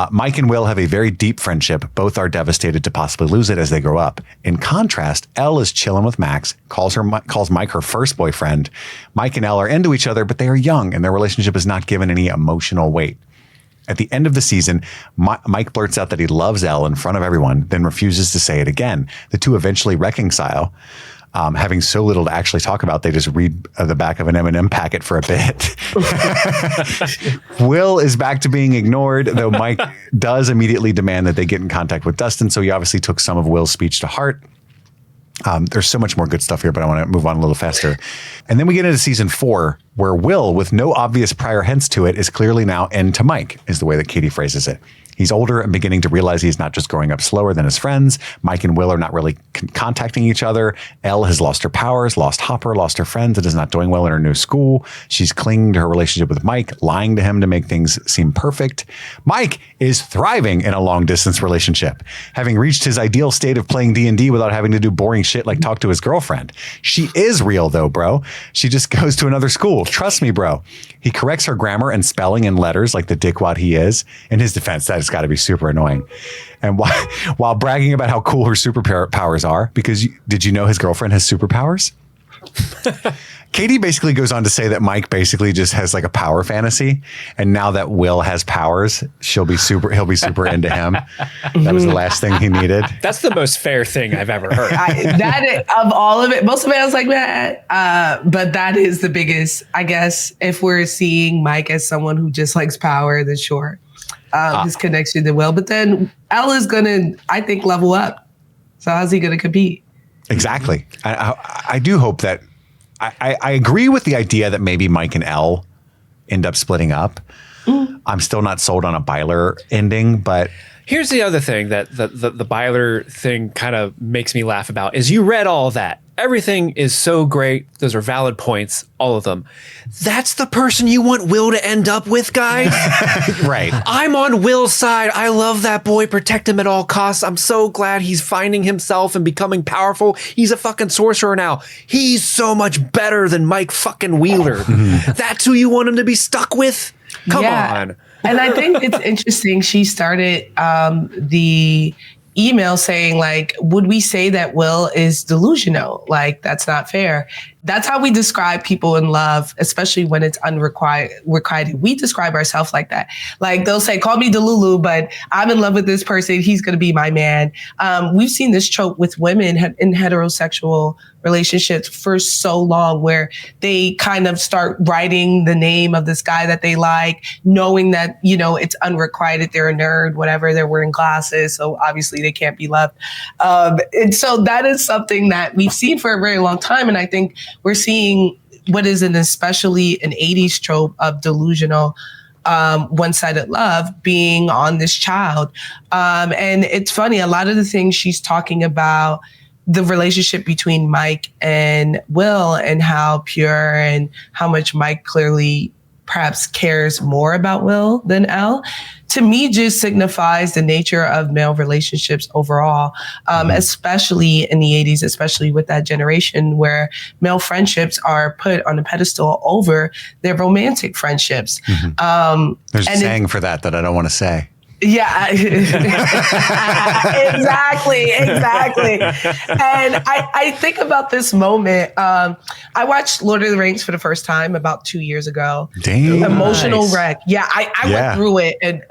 Mike and Will have a very deep friendship. Both are devastated to possibly lose it as they grow up. In contrast, Elle is chilling with Max, calls Mike her first boyfriend. Mike and Elle are into each other, but they are young and their relationship is not given any emotional weight. At the end of the season, Mike blurts out that he loves Elle in front of everyone, then refuses to say it again. The two eventually reconcile. Having so little to actually talk about, they just read the back of an M&M packet for a bit. Will is back to being ignored, though Mike does immediately demand that they get in contact with Dustin, so he obviously took some of Will's speech to heart. There's so much more good stuff here, but I want to move on a little faster. And then we get into season 4, where Will, with no obvious prior hints to it, is clearly now into Mike, is the way that Katie phrases it. He's older and beginning to realize he's not just growing up slower than his friends. Mike and Will are not really contacting each other. Elle has lost her powers, lost Hopper, lost her friends, and is not doing well in her new school. She's clinging to her relationship with Mike, lying to him to make things seem perfect. Mike is thriving in a long-distance relationship, having reached his ideal state of playing D&D without having to do boring shit like talk to his girlfriend. She is real, though, bro. She just goes to another school. Trust me, bro. He corrects her grammar and spelling and letters like the dickwad he is. In his defense, that has got to be super annoying. And while bragging about how cool her superpowers are, because did you know his girlfriend has superpowers? Katie basically goes on to say that Mike basically just has like a power fantasy, and now that Will has powers, he'll be super into him. That was the last thing he needed. That's the most fair thing I've ever heard. Of all of it, most of it I was like that, but that is the biggest. I guess if we're seeing Mike as someone who just likes power, then sure, his connection to Will. But then Elle is gonna, I think, level up. So how's he gonna compete? Exactly. I do hope that. I agree with the idea that maybe Mike and Elle end up splitting up. I'm still not sold on a Byler ending, but here's the other thing that the Byler thing kind of makes me laugh about is you read all of that. Everything is so great. Those are valid points, all of them. That's the person you want Will to end up with, guys. Right. I'm on Will's side. I love that boy. Protect him at all costs. I'm so glad he's finding himself and becoming powerful. He's a fucking sorcerer now. He's so much better than Mike fucking Wheeler. That's who you want him to be stuck with? Come on. And I think it's interesting. She started the email saying, like, would we say that Will is delusional? Like, that's not fair. That's how we describe people in love, especially when it's unrequited. We describe ourselves like that. Like, they'll say, call me Delulu, but I'm in love with this person. He's going to be my man. We've seen this trope with women in heterosexual relationships for so long, where they kind of start writing the name of this guy that they like, knowing that, you know, it's unrequited. They're a nerd, whatever. They're wearing glasses. So obviously they can't be loved. And so that is something that we've seen for a very long time. And I think we're seeing what is especially an 80s trope of delusional one-sided love being on this child. And it's funny, a lot of the things she's talking about, the relationship between Mike and Will and how pure and how much Mike clearly perhaps cares more about Will than Elle, to me just signifies the nature of male relationships overall, especially in the 80s, especially with that generation where male friendships are put on a pedestal over their romantic friendships. There's a saying for that I don't want to say. Yeah, exactly. And I think about this moment. I watched Lord of the Rings for the first time about 2 years ago. Damn. Emotional wreck. Yeah, I went through it, and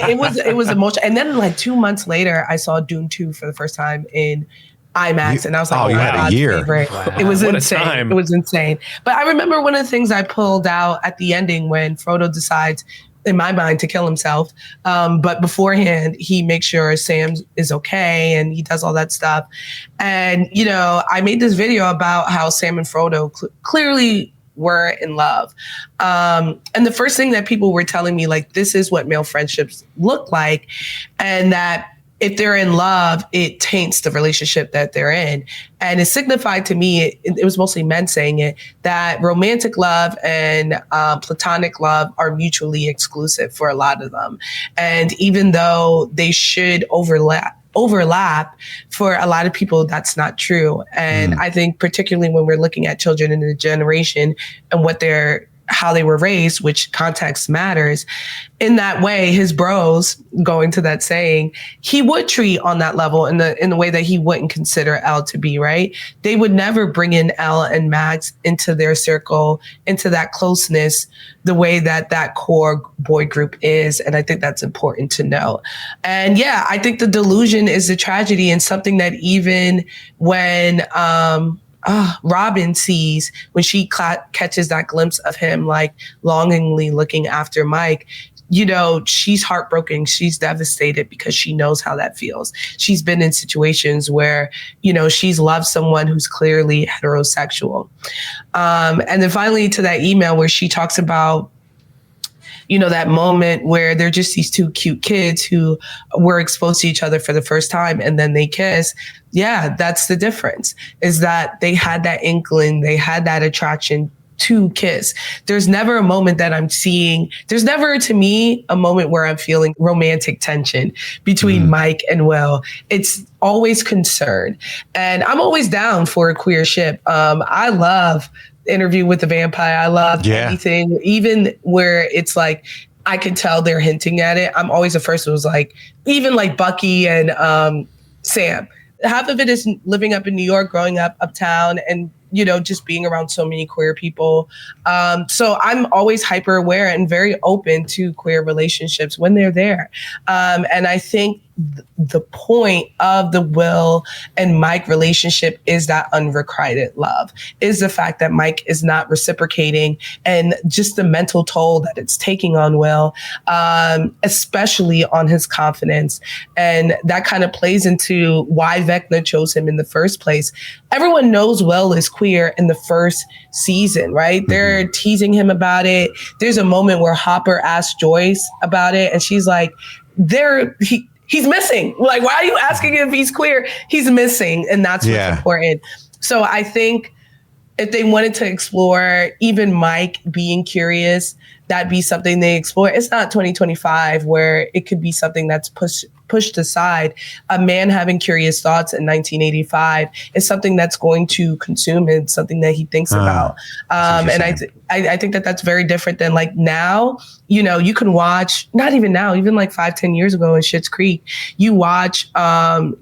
it was emotional. And then like 2 months later, I saw Dune 2 for the first time in IMAX, and I was like, "Oh, you had a year!" Wow. It was insane. It was insane. But I remember one of the things I pulled out at the ending when Frodo decides, in my mind, to kill himself. But beforehand, he makes sure Sam is okay and he does all that stuff. And, you know, I made this video about how Sam and Frodo clearly were in love. And the first thing that people were telling me, like, this is what male friendships look like. And that if they're in love, it taints the relationship that they're in. And it signified to me, it was mostly men saying it, that romantic love and platonic love are mutually exclusive for a lot of them. And even though they should overlap, for a lot of people, that's not true. And I think particularly when we're looking at children in the generation and how they were raised, which context matters. In that way, his bros, going to that saying, he would treat on that level in the way that he wouldn't consider Elle to be, right? They would never bring in Elle and Max into their circle, into that closeness, the way that core boy group is. And I think that's important to know. And yeah, I think the delusion is a tragedy, and something that even when, Robin sees when she catches that glimpse of him, like longingly looking after Mike, you know, she's heartbroken. She's devastated because she knows how that feels. She's been in situations where, you know, she's loved someone who's clearly heterosexual. And then finally to that email where she talks about that moment where they're just these two cute kids who were exposed to each other for the first time and then they kiss. Yeah, that's the difference, is that they had that inkling, they had that attraction to kiss. There's never a moment that I'm seeing, there's never to me a moment where I'm feeling romantic tension between Mike and Will. It's always concern. And I'm always down for a queer ship. I love Interview with the Vampire. I love anything, even where it's like, I can tell they're hinting at it. I'm always the first one who's like, even like Bucky and Sam. Half of it is living up in New York, growing up uptown, and just being around so many queer people. So I'm always hyper aware and very open to queer relationships when they're there. And I think the point of the Will and Mike relationship is that unrequited love, is the fact that Mike is not reciprocating, and just the mental toll that it's taking on Will, especially on his confidence. And that kind of plays into why Vecna chose him in the first place. Everyone knows Will is queer in the first season, right? They're teasing him about it. There's a moment where Hopper asks Joyce about it, and she's like, he's missing. Like, why are you asking if he's queer? He's missing. And that's what's important. So I think if they wanted to explore even Mike being curious, that'd be something they explore. It's not 2025 where it could be something that's pushed aside. A man having curious thoughts in 1985 is something that's going to consume and something that he thinks about. And I think that that's very different than like now. You can watch, not even now, even like 5-10 years ago in Schitt's Creek, you watch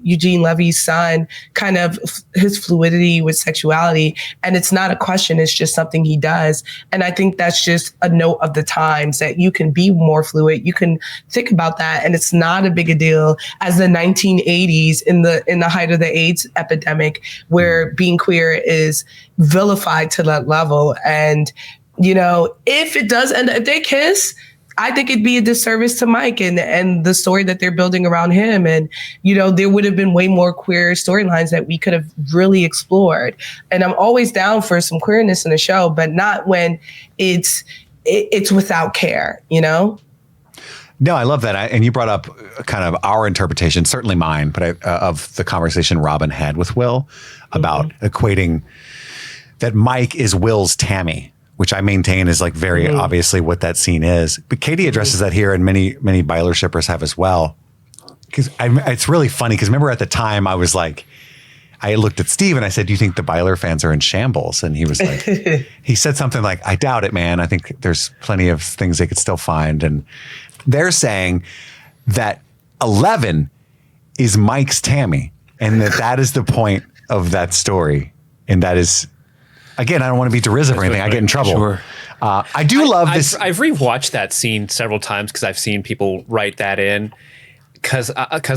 Eugene Levy's son, kind of his fluidity with sexuality. And it's not a question, it's just something he does. And I think that's just a note of the times, that you can be more fluid. You can think about that. And it's not a big a deal as the 1980s in the height of the AIDS epidemic, where being queer is vilified to that level. And if they kiss, I think it'd be a disservice to Mike and the story that they're building around him. And, there would have been way more queer storylines that we could have really explored. And I'm always down for some queerness in the show, but not when it's without care, No, I love that. And you brought up kind of our interpretation, certainly mine, but of the conversation Robin had with Will about equating that Mike is Will's Tammy, which I maintain is like very obviously what that scene is. But Katie addresses that here, and many Byler shippers have as well. Because it's really funny, because remember at the time I was like, I looked at Steve and I said, "Do you think the Byler fans are in shambles?" And he was like, he said something like, "I doubt it, man. I think there's plenty of things they could still find." And they're saying that 11 is Mike's Tammy, and that is the point of that story. And that is, again, I don't want to be derisive or anything. I get in trouble. Sure. I do love this. I've rewatched that scene several times because I've seen people write that in. Because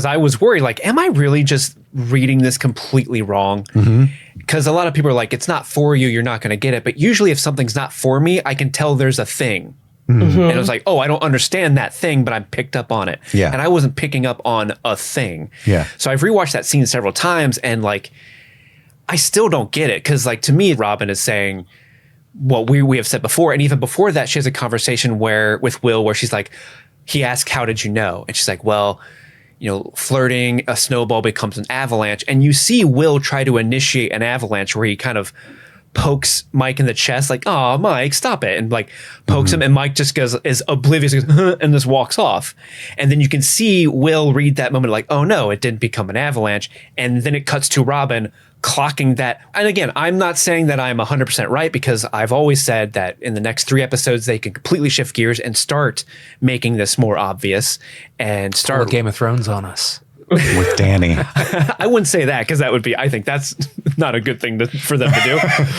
I was worried, like, am I really just reading this completely wrong? Because a lot of people are like, it's not for you, you're not going to get it. But usually if something's not for me, I can tell there's a thing. And it was like, oh, I don't understand that thing, but I'm picked up on it. Yeah. And I wasn't picking up on a thing. Yeah. So I've rewatched that scene several times, and like, I still don't get it. Because like, to me, Robin is saying what we have said before. And even before that, she has a conversation with Will where she's like, he asked, "How did you know?" And she's like, "Well, flirting, a snowball becomes an avalanche." And you see Will try to initiate an avalanche where he kind of pokes Mike in the chest, like, "Oh, Mike, stop it," and like pokes him, and Mike just is oblivious, and just walks off. And then you can see Will read that moment like, "Oh no, it didn't become an avalanche." And then it cuts to Robin clocking that. And again, I'm not saying that I'm 100% right, because I've always said that in the next 3 episodes they can completely shift gears and start making this more obvious and start Game of Thrones on us. with Danny. I wouldn't say that, because I think that's not a good thing for them to do.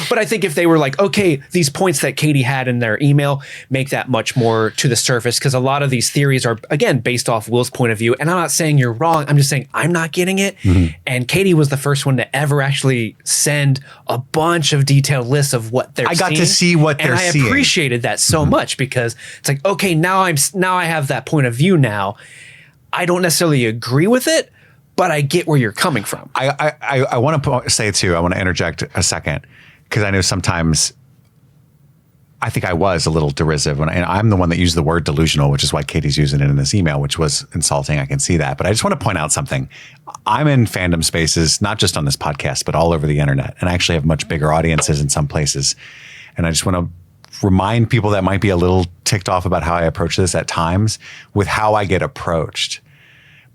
But I think if they were like, okay, these points that Katie had in their email, make that much more to the surface, because a lot of these theories are, again, based off Will's point of view. And I'm not saying you're wrong. I'm just saying I'm not getting it. And Katie was the first one to ever actually send a bunch of detailed lists of what they're seeing. I got to see what they're seeing. And I appreciated that so much, because it's like, okay, now I have that point of view now. I don't necessarily agree with it, but I get where you're coming from. I want to say too, I want to interject a second, because I know sometimes I think I was a little derisive and I'm the one that used the word delusional, which is why Katie's using it in this email, which was insulting. I can see that. But I just want to point out something. I'm in fandom spaces, not just on this podcast, but all over the internet. And I actually have much bigger audiences in some places. And I just want to remind people that might be a little ticked off about how I approach this at times with how I get approached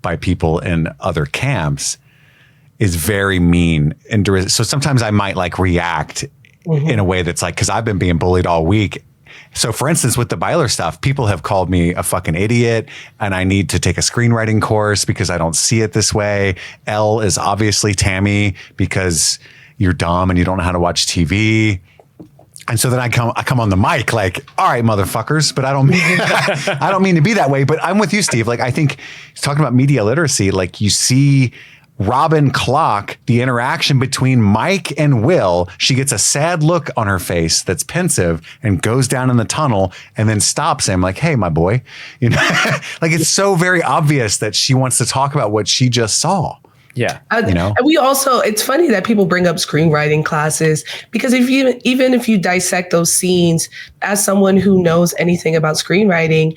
by people in other camps is very mean and derisive. So sometimes I might like react in a way that's like, because I've been being bullied all week. So for instance, with the Byler stuff, people have called me a fucking idiot and I need to take a screenwriting course because I don't see it this way. L is obviously Tammy because you're dumb and you don't know how to watch TV. And so then I come on the mic like, all right, motherfuckers, but I don't mean to be that way. But I'm with you, Steve. Like, I think talking about media literacy, like you see Robin clock the interaction between Mike and Will. She gets a sad look on her face that's pensive and goes down in the tunnel and then stops him like, hey, my boy, you know, like it's so very obvious that she wants to talk about what she just saw. Yeah. You know, and we also, it's funny that people bring up screenwriting classes because even if you dissect those scenes as someone who knows anything about screenwriting,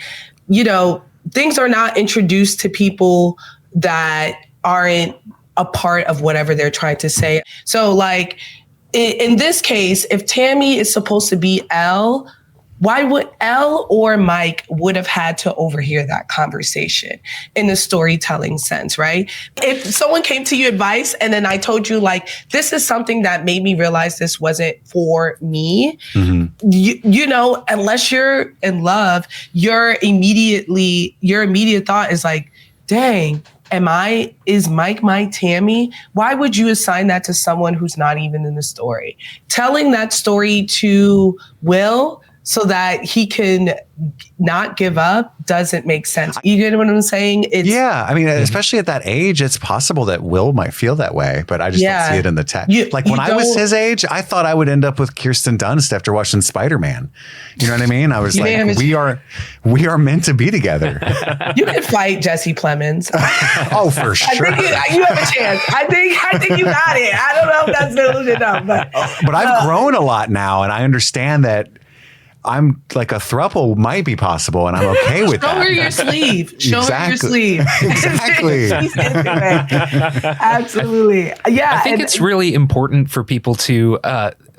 you know, things are not introduced to people that aren't a part of whatever they're trying to say. So like in this case, if Tammy is supposed to be L, why would L or Mike would have had to overhear that conversation in the storytelling sense, right? If someone came to you advice and then I told you like, this is something that made me realize this wasn't for me, you know, unless you're in love, your immediate thought is like, dang, is Mike my Tammy? Why would you assign that to someone who's not even in the story? Telling that story to Will so that he can not give up doesn't make sense. You get what I'm saying? Yeah. I mean, especially at that age, it's possible that Will might feel that way, but I just don't see it in the text. Like when I was his age, I thought I would end up with Kirsten Dunst after watching Spider-Man. You know what I mean? I was like, we are meant to be together. You can fight Jesse Plemons. Oh, for sure. I think you have a chance. I think you got it. I don't know if that's delusion enough, but I've grown a lot now and I understand that I'm like a thruple might be possible and I'm okay with that. Show her your sleeve. Show her your sleeve. Exactly. Absolutely. Yeah. I think it's really important for people to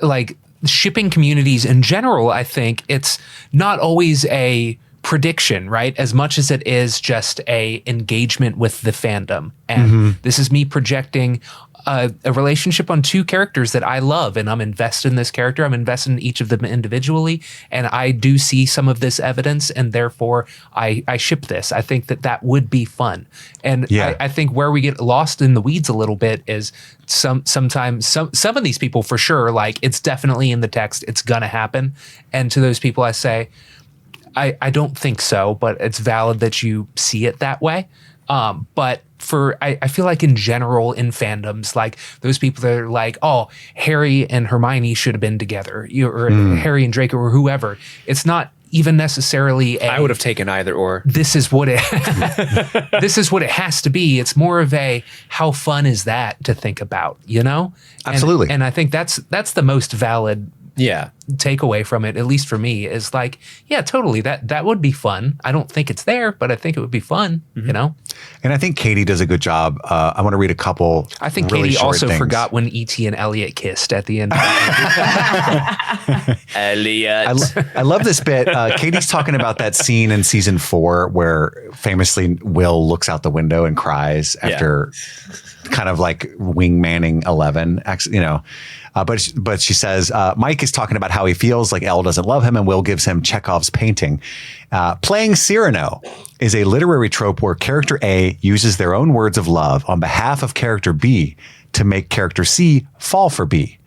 like shipping communities in general. I think it's not always a prediction, right? As much as it is just a engagement with the fandom. And this is me projecting a relationship on two characters that I love, and I'm invested in this character. I'm invested in each of them individually, and I do see some of this evidence, and therefore I ship this. I think that would be fun. And I think where we get lost in the weeds a little bit is sometimes some of these people for sure, like it's definitely in the text, it's gonna happen. And to those people I say, I don't think so, but it's valid that you see it that way. But I feel like in general in fandoms, like those people that are like, oh, Harry and Hermione should have been together, or Harry and Draco or whoever. It's not even necessarily I would have taken either or. This is what it has to be. It's more of a how fun is that to think about, you know? Absolutely. And I think that's the most valid takeaway from it, at least for me, is like, yeah, totally. That would be fun. I don't think it's there, but I think it would be fun, you know? And I think Katie does a good job. I want to read a couple. I think really Katie also things. forgot when E.T. and Elliot kissed at the end. Elliot. I love this bit. Katie's talking about that scene in season 4 where famously Will looks out the window and cries after kind of like wingmanning 11, you know. But she says, Mike is talking about how he feels like Elle doesn't love him, and Will gives him Chekhov's painting. Playing Cyrano is a literary trope where character A uses their own words of love on behalf of character B to make character C fall for B.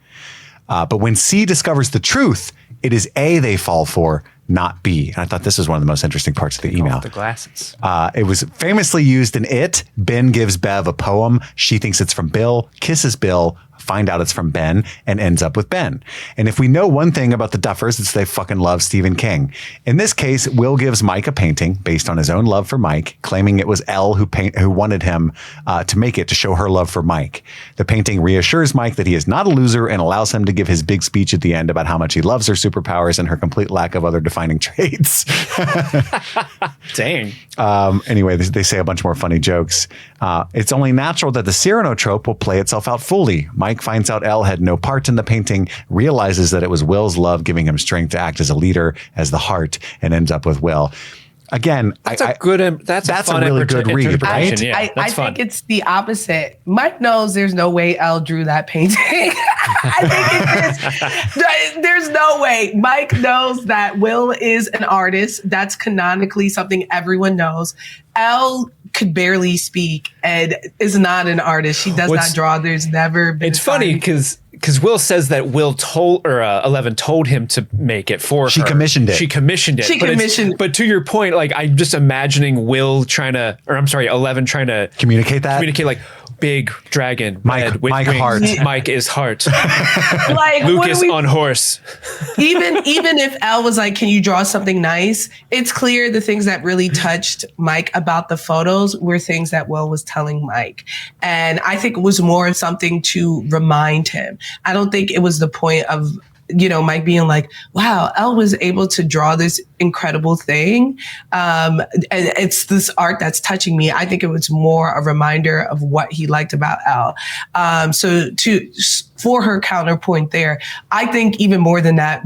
But when C discovers the truth, it is A they fall for, not B. And I thought this was one of the most interesting parts of the email. The glasses. It was famously used in It. Ben gives Bev a poem. She thinks it's from Bill, kisses Bill, find out it's from Ben, and ends up with Ben. And if we know one thing about the Duffers, it's they fucking love Stephen King. In this case, Will gives Mike a painting based on his own love for Mike, claiming it was Elle who wanted him to make it to show her love for Mike. The painting reassures Mike that he is not a loser and allows him to give his big speech at the end about how much he loves her superpowers and her complete lack of other defining traits. Dang. Anyway, they say a bunch more funny jokes. It's only natural that the Cyrano trope will play itself out fully. Mike finds out Elle had no part in the painting, realizes that it was Will's love giving him strength to act as a leader, as the heart, and ends up with Will. Again, that's a fun really good read, right? Yeah, I think it's the opposite. Mike knows there's no way Elle drew that painting. I think there's no way. Mike knows that Will is an artist. That's canonically something everyone knows. Elle could barely speak and is not an artist. She does not draw. There's never been. It's funny because Will says that Will told or Eleven told him to make it for her. She commissioned it. She commissioned it. But to your point, like I'm just imagining Eleven trying to communicate like big dragon, Mike wings. Heart. Mike is heart. Like Lucas on horse. even if Elle was like, "Can you draw something nice?" It's clear the things that really touched Mike about the photos were things that Will was telling Mike, and I think it was more something to remind him. I don't think it was the point of Mike being like, wow, Elle was able to draw this incredible thing. And it's this art that's touching me. I think it was more a reminder of what he liked about Elle. So for her counterpoint there, I think even more than that,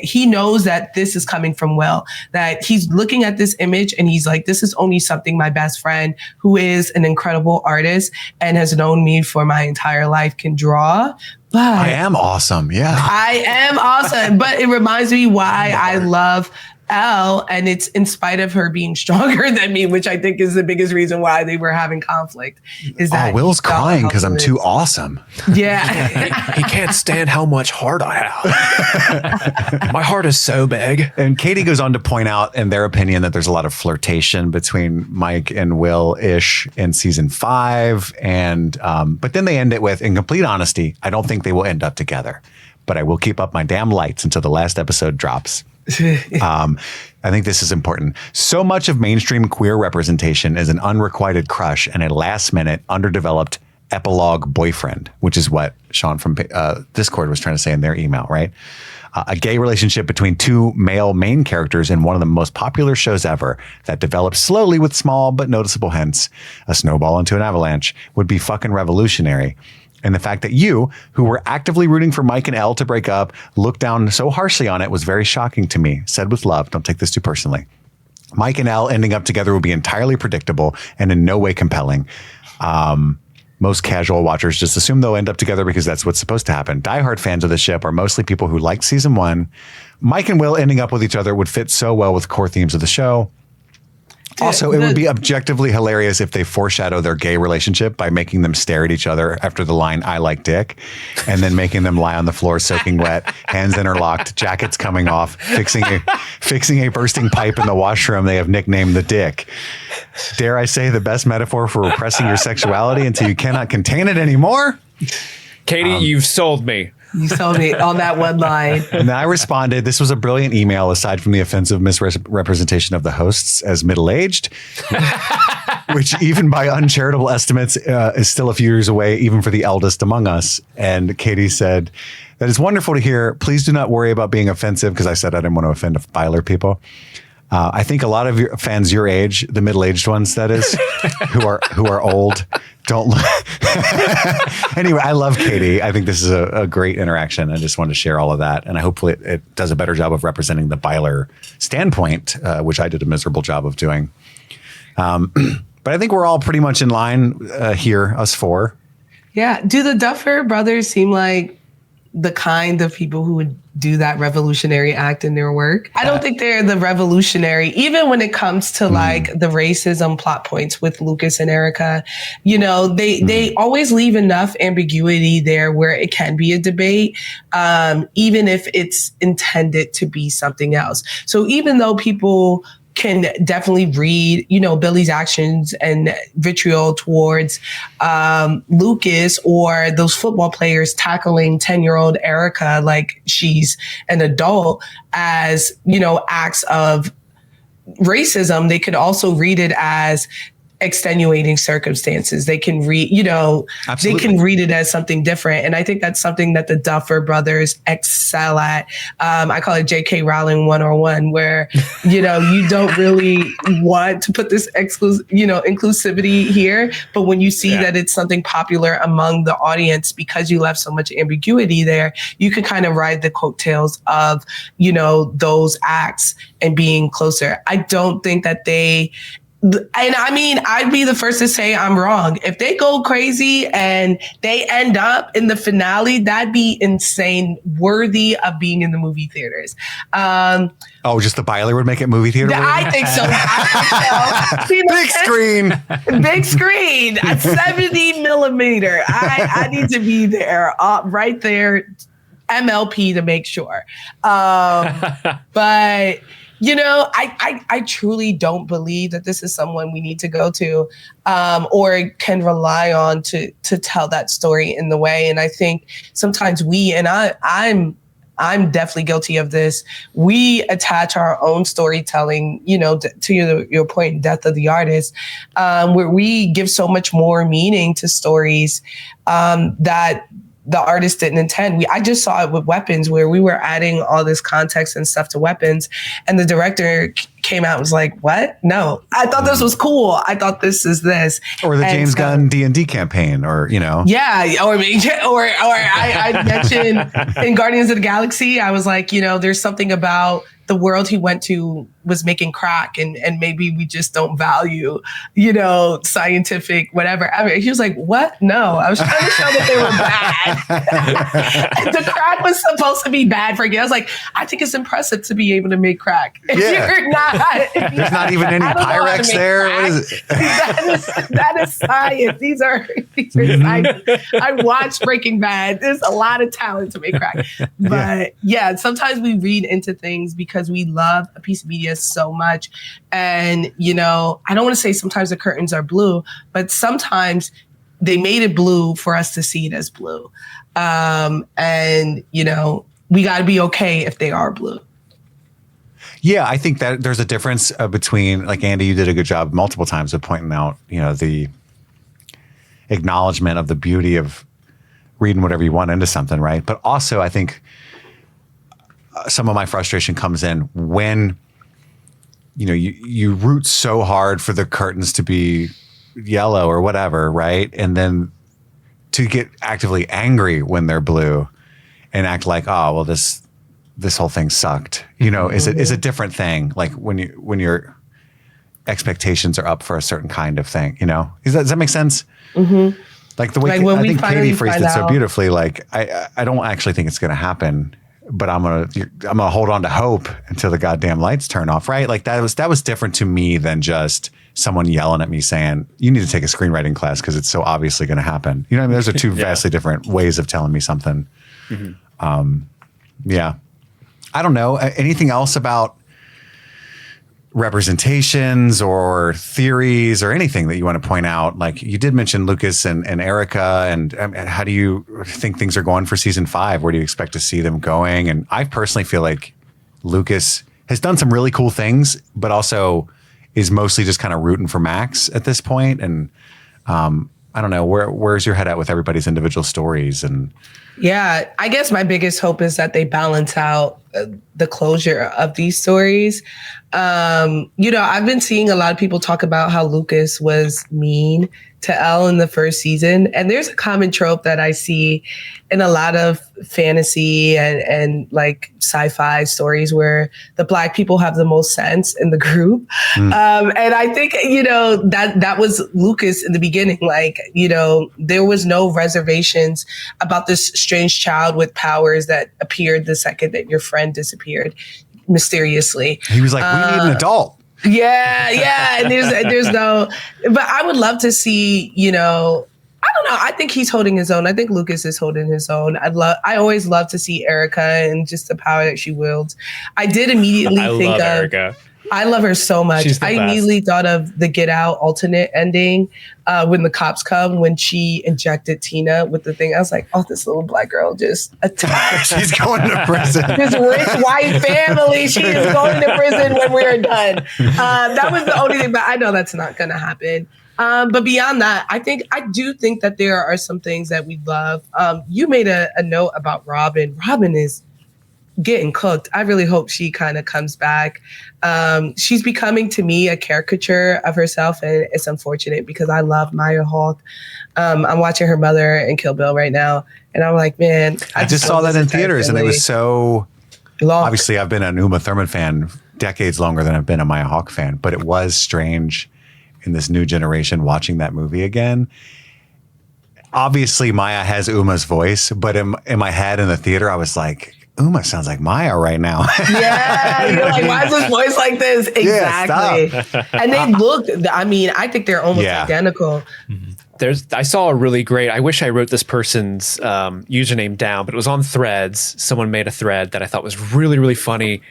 he knows that this is coming from Will, that he's looking at this image and he's like, this is only something my best friend, who is an incredible artist and has known me for my entire life, can draw. But I am awesome. Yeah. I am awesome. But it reminds me why I love Elle, and it's in spite of her being stronger than me, which I think is the biggest reason why they were having conflict. Is that Will's crying because I'm too awesome. Yeah. He can't stand how much heart I have. My heart is so big. And Katie goes on to point out, in their opinion, that there's a lot of flirtation between Mike and Will-ish in season 5. And but then they end it with, in complete honesty, I don't think they will end up together, but I will keep up my damn lights until the last episode drops. I think this is important. So much of mainstream queer representation is an unrequited crush and a last-minute, underdeveloped epilogue boyfriend, which is what Sean from Discord was trying to say in their email, right? A gay relationship between two male main characters in one of the most popular shows ever that develops slowly with small but noticeable hints, a snowball into an avalanche, would be fucking revolutionary. And the fact that you, who were actively rooting for Mike and Elle to break up, looked down so harshly on it was very shocking to me. Said with love, don't take this too personally. Mike and Elle ending up together would be entirely predictable and in no way compelling. Most casual watchers just assume they'll end up together because that's what's supposed to happen. Diehard fans of the ship are mostly people who liked season 1. Mike and Will ending up with each other would fit so well with core themes of the show. Also, it would be objectively hilarious if they foreshadow their gay relationship by making them stare at each other after the line, I like dick, and then making them lie on the floor soaking wet, hands interlocked, jackets coming off, fixing a bursting pipe in the washroom they have nicknamed the dick. Dare I say the best metaphor for repressing your sexuality until you cannot contain it anymore? Katie, you've sold me. You sold me on that one line. And I responded, this was a brilliant email aside from the offensive misrepresentation of the hosts as middle-aged, which even by uncharitable estimates is still a few years away, even for the eldest among us. And Katie said, that is wonderful to hear. Please do not worry about being offensive, because I said I didn't want to offend Byler people. I think a lot of your fans your age, the middle-aged ones, that is, who are old, don't. Anyway, I love Katie. I think this is a great interaction. I just wanted to share all of that, and I hopefully it does a better job of representing the Byler standpoint, which I did a miserable job of doing. But I think we're all pretty much in line here, us four. Yeah. Do the Duffer brothers seem like the kind of people who would do that revolutionary act in their work? I don't think they're the revolutionary, even when it comes to like the racism plot points with Lucas and Erica. You know, they always leave enough ambiguity there where it can be a debate, even if it's intended to be something else. So even though people can definitely read, Billy's actions and vitriol towards Lucas, or those football players tackling 10-year-old Erica like she's an adult, as, acts of racism. They could also read it as extenuating circumstances. They can read, they can read it as something different. And I think that's something that the Duffer Brothers excel at. I call it J.K. Rowling 101, where, you don't really want to put this inclusivity here. But when you see that it's something popular among the audience, because you left so much ambiguity there, you can kind of ride the coattails of, those acts and being closer. I don't think that I'd be the first to say I'm wrong. If they go crazy and they end up in the finale, that'd be insane, worthy of being in the movie theaters. Just the Byler would make it movie theater? I think so. Big screen, 70 millimeter. I need to be there, right there, MLP to make sure. But I truly don't believe that this is someone we need to go to or can rely on to tell that story in the way. And I think sometimes I'm definitely guilty of this. We attach our own storytelling, to your point, death of the artist, where we give so much more meaning to stories that the artist didn't intend. I just saw it with Weapons, where we were adding all this context and stuff to Weapons, and the director came out and was like, "What? No, I thought this was cool. I thought this is this." Or the James Gunn D&D campaign, or Yeah, or I mentioned in Guardians of the Galaxy, I was like, there's something about the world he went to was making crack, and maybe we just don't value, scientific whatever. I mean, he was like, "What? No, I was trying to show that they were bad." The crack was supposed to be bad for you. I was like, I think it's impressive to be able to make crack. If you're not, there's not even any Pyrex there. What is it? that is science. These are science. I watched Breaking Bad. There's a lot of talent to make crack, but sometimes we read into things because we love a piece of media so much. And, I don't want to say sometimes the curtains are blue, but sometimes they made it blue for us to see it as blue. And, we got to be okay if they are blue. Yeah, I think that there's a difference between, like, Andy, you did a good job multiple times of pointing out, the acknowledgement of the beauty of reading whatever you want into something, right? But also, I think some of my frustration comes in when, you root so hard for the curtains to be yellow or whatever, right? And then to get actively angry when they're blue and act like, oh, well, this whole thing sucked, is a different thing. Like when your expectations are up for a certain kind of thing, does that make sense? Mm-hmm. Like the way I think Katie phrased it so beautifully. Like I don't actually think it's going to happen, but I'm gonna hold on to hope until the goddamn lights turn off, right? Like that was different to me than just someone yelling at me saying, "You need to take a screenwriting class because it's so obviously going to happen." You know what I mean? Those are two vastly different ways of telling me something. Mm-hmm. I don't know. Anything else about representations or theories or anything that you want to point out? Like you did mention Lucas and Erica, and how do you think things are going for season 5? Where do you expect to see them going? And I personally feel like Lucas has done some really cool things, but also is mostly just kind of rooting for Max at this point. And I don't know, where's your head at with everybody's individual stories? And yeah, I guess my biggest hope is that they balance out the closure of these stories. I've been seeing a lot of people talk about how Lucas was mean to Elle in the first season. And there's a common trope that I see in a lot of fantasy and like sci-fi stories where the Black people have the most sense in the group. And I think, that was Lucas in the beginning. Like, there was no reservations about this strange child with powers that appeared the second that your friend disappeared mysteriously. He was like, we need an adult. Yeah. And there's no, but I would love to see, I don't know. I think he's holding his own. I think Lucas is holding his own. I always love to see Erica and just the power that she wields. I did immediately think of Erica. I love her so much. She's the I best. immediately thought of the Get Out alternate ending when the cops come, when she injected Tina with the thing. I was like, oh, this little black girl just attacked. She's going to prison. This rich white family. She is going to prison when we're done. That was the only thing, but I know that's not going to happen. But beyond that, I do think that there are some things that we love. You made a note about Robin. Robin is getting cooked. I really hope she kind of comes back. She's becoming to me a caricature of herself, and it's unfortunate because I love Maya Hawke. I'm watching her mother in Kill Bill right now, and I'm like, man, I just saw that in theaters, and it was so long. Obviously, I've been an Uma Thurman fan decades longer than I've been a Maya Hawke fan, but it was strange in this new generation watching that movie again. Obviously, Maya has Uma's voice, but in my head in the theater, I was like, Uma sounds like Maya right now. Yeah, you're like, why is his voice like this? Exactly. Yeah, and they look, I mean, I think they're almost identical. I saw a really great, I wish I wrote this person's username down, but it was on Threads. Someone made a thread that I thought was really, really funny.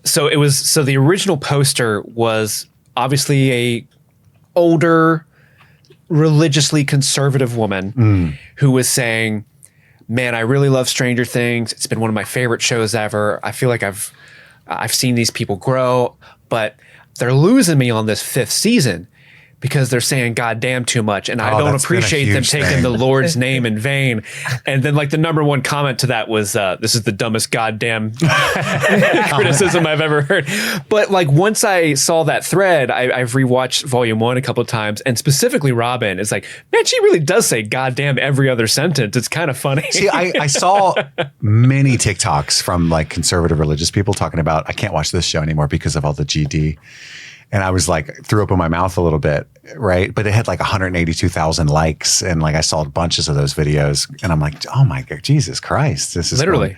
So the original poster was obviously a older, religiously conservative woman who was saying, man, I really love Stranger Things. It's been one of my favorite shows ever. I feel like I've seen these people grow, but they're losing me on this 5th season because they're saying goddamn too much. And I don't appreciate them taking the Lord's name in vain. And then like the number one comment to that was, this is the dumbest goddamn criticism I've ever heard. But like once I saw that thread, I've rewatched Volume 1 a couple of times, and specifically Robin is like, man, she really does say goddamn every other sentence. It's kind of funny. See, I saw many TikToks from like conservative religious people talking about, I can't watch this show anymore because of all the GD. And I was like, threw up in my mouth a little bit, right? But it had like 182,000 likes. And like, I saw bunches of those videos and I'm like, oh my God, Jesus Christ. This is literally.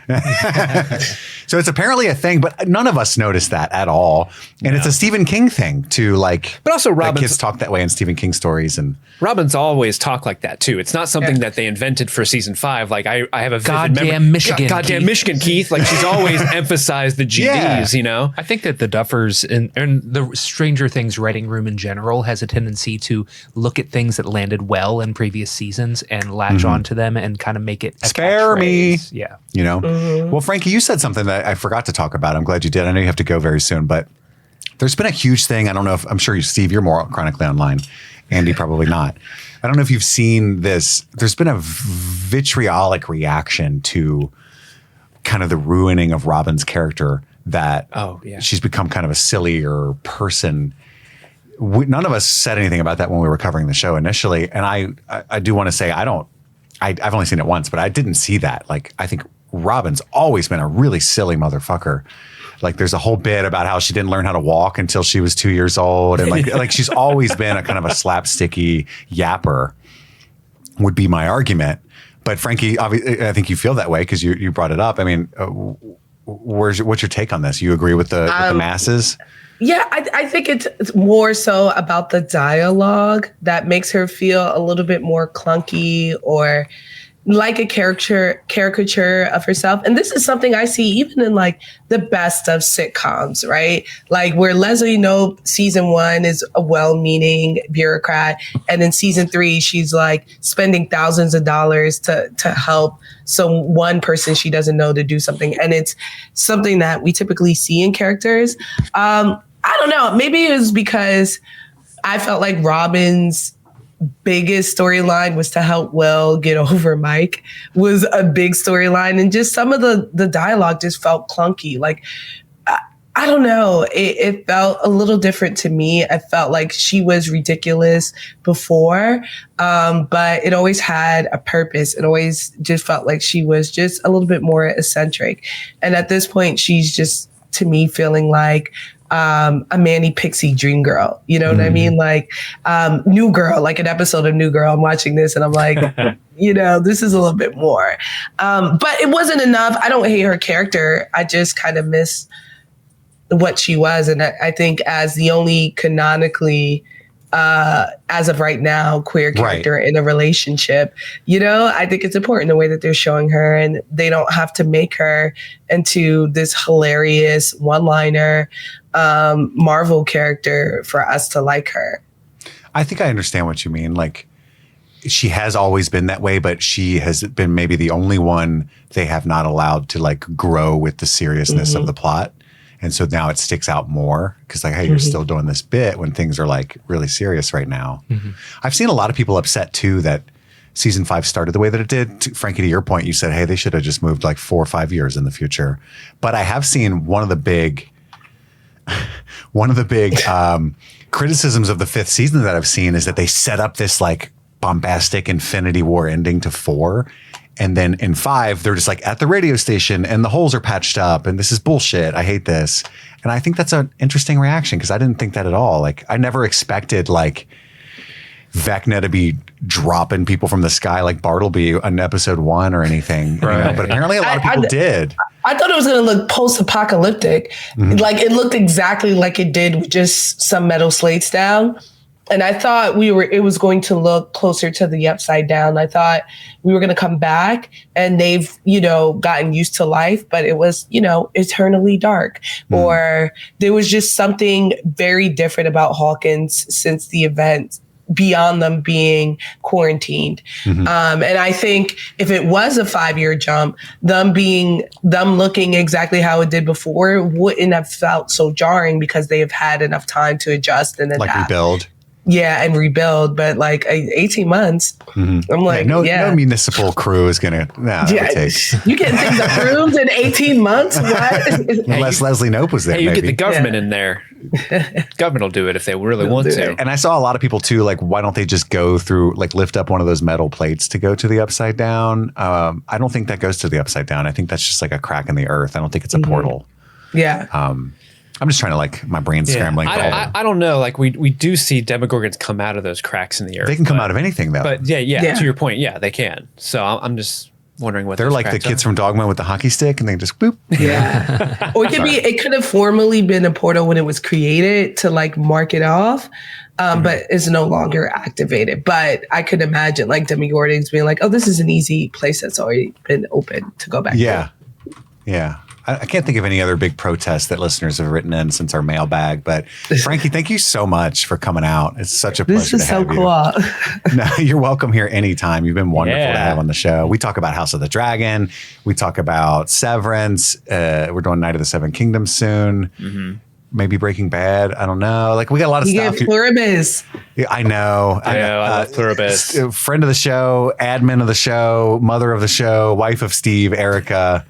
So it's apparently a thing, but none of us noticed that at all. And it's a Stephen King thing to like, but also Robin's, kids talk that way in Stephen King stories. And Robin's always talk like that too. It's not something that they invented for season 5. Like I have a vivid memory. Michigan, goddamn Keith. Michigan, Keith. Like she's always emphasized the GDs, you know? I think that the Duffers and the Stranger Things writing room in general has a tendency to look at things that landed well in previous seasons and latch onto them and kind of make it a spare me. catchphrase. Yeah. You know? Well, Frankie, you said something that I forgot to talk about. I'm glad you did. I know you have to go very soon, but there's been a huge thing. I don't know if, I'm sure Steve, you're more chronically online. Andy, probably not. I don't know if you've seen this. There's been a vitriolic reaction to kind of the ruining of Robin's character, that she's become kind of a sillier person. None of us said anything about that when we were covering the show initially. And I do want to say, I've only seen it once, but I didn't see that. Like, I think Robin's always been a really silly motherfucker. Like there's a whole bit about how she didn't learn how to walk until she was 2 years old. And like she's always been a kind of a slapsticky yapper, would be my argument. But Frankie, I think you feel that way because you brought it up. I mean, what's your take on this? You agree with the masses? Yeah, I think it's more so about the dialogue that makes her feel a little bit more clunky or like a caricature of herself. And this is something I see even in like the best of sitcoms, right? Like where Leslie Knope season 1 is a well-meaning bureaucrat. And in season 3, she's like spending thousands of dollars to help one person she doesn't know to do something. And it's something that we typically see in characters. I don't know. Maybe it was because I felt like Robin's biggest storyline was to help Will get over Mike, was a big storyline. And just some of the dialogue just felt clunky. Like, I don't know. It felt a little different to me. I felt like she was ridiculous before, but it always had a purpose. It always just felt like she was just a little bit more eccentric. And at this point, she's just, to me, feeling like a Manny Pixie dream girl. You know what I mean? Like New Girl, like an episode of New Girl. I'm watching this and I'm like, this is a little bit more. But it wasn't enough. I don't hate her character. I just kind of miss what she was. And I think as the only canonically, as of right now, queer character in a relationship, I think it's important the way that they're showing her, and they don't have to make her into this hilarious one-liner. Marvel character for us to like her. I think I understand what you mean. Like, she has always been that way, but she has been maybe the only one they have not allowed to like grow with the seriousness of the plot. And so now it sticks out more because like, hey, you're still doing this bit when things are like really serious right now. I've seen a lot of people upset too that season 5 started the way that it did. Frankie, to your point, you said, hey, they should have just moved like 4 or 5 years in the future. But I have seen one of the big criticisms of the 5th season that I've seen is that they set up this like bombastic Infinity War ending to 4. And then in 5, they're just like at the radio station and the holes are patched up and this is bullshit. I hate this. And I think that's an interesting reaction because I didn't think that at all. Like, I never expected like Vecna to be dropping people from the sky like Bartleby in episode 1 or anything. Right. You know? But apparently a lot of people did. I thought it was going to look post-apocalyptic. Like, it looked exactly like it did with just some metal slates down. And I thought it was going to look closer to the Upside Down. I thought we were going to come back and they've, gotten used to life, but it was, eternally dark. Or there was just something very different about Hawkins since the event, beyond them being quarantined. And I think if it was a 5-year jump, them looking exactly how it did before wouldn't have felt so jarring because they have had enough time to adjust and adapt. Like rebuild. Yeah, and rebuild, but like 18 montes. I'm like, no municipal crew is gonna. You get things approved in 18 months. What? Unless Leslie Knope was there. Hey, you get the government in there. Government will do it if they really want to. And I saw a lot of people too. Like, why don't they just go through, like, lift up one of those metal plates to go to the Upside Down? I don't think that goes to the Upside Down. I think that's just like a crack in the earth. I don't think it's a portal. Yeah. I'm just trying to, like, my brain's scrambling. I don't know. Like, we do see Demogorgons come out of those cracks in the earth. They can come out of anything, though. But yeah. To your point, yeah, they can. So I'm just wondering what they're like the kids from Dogma with the hockey stick, and they just boop. Yeah. Or it could have formerly been a portal when it was created to like mark it off. But is no longer activated. But I could imagine like Demogorgons being like, oh, this is an easy place that's already been open to go back to. Yeah. I can't think of any other big protests that listeners have written in since our mailbag. But Frankie, thank you so much for coming out. It's such a pleasure to have you. This is so cool. No, you're welcome here anytime. You've been wonderful to have on the show. We talk about House of the Dragon. We talk about Severance. We're doing Night of the Seven Kingdoms soon. Maybe Breaking Bad. I don't know. Like, we got a lot of stuff. You get Pluribus. Yeah, I know. I love Pluribus. Friend of the show, admin of the show, mother of the show, wife of Steve, Erica.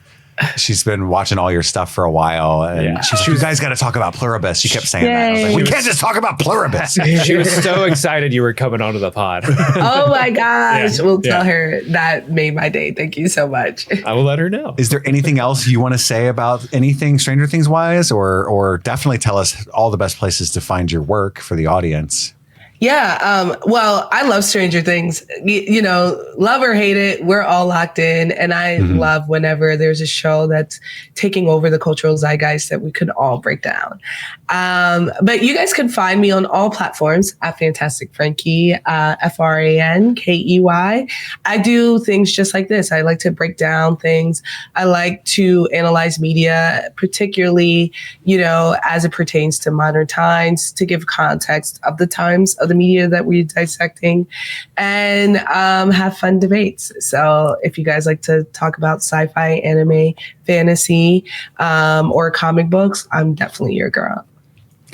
She's been watching all your stuff for a while, and she's like, you guys got to talk about Pluribus. She kept saying that. I was like, we can't just talk about Pluribus. She was so excited you were coming onto the pod. Oh my gosh. We'll tell her that made my day. Thank you so much. I will let her know. Is there anything else you want to say about anything Stranger Things wise, or definitely tell us all the best places to find your work for the audience? Yeah. Well, I love Stranger Things. Love or hate it, we're all locked in. And I love whenever there's a show that's taking over the cultural zeitgeist that we could all break down. But you guys can find me on all platforms at Fantastic Frankey, FRANKEY. I do things just like this. I like to break down things. I like to analyze media, particularly, as it pertains to modern times, to give context of the times of the media that we're dissecting, and have fun debates. So if you guys like to talk about sci-fi, anime, fantasy, or comic books, I'm definitely your girl.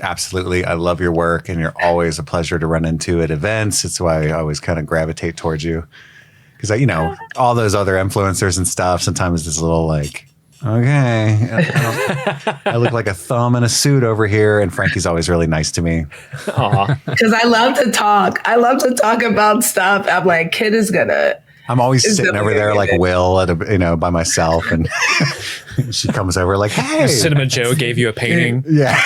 Absolutely. I love your work, and you're always a pleasure to run into at events. It's why I always kind of gravitate towards you, because all those other influencers and stuff, sometimes it's a little like, okay, I look like a thumb in a suit over here, and Frankie's always really nice to me. Because I love to talk. I love to talk about stuff. I'm like, Kit is gonna. I'm always sitting over there like Will at by myself, and she comes over like, "Hey, Cinnamon Joe gave you a painting." Yeah,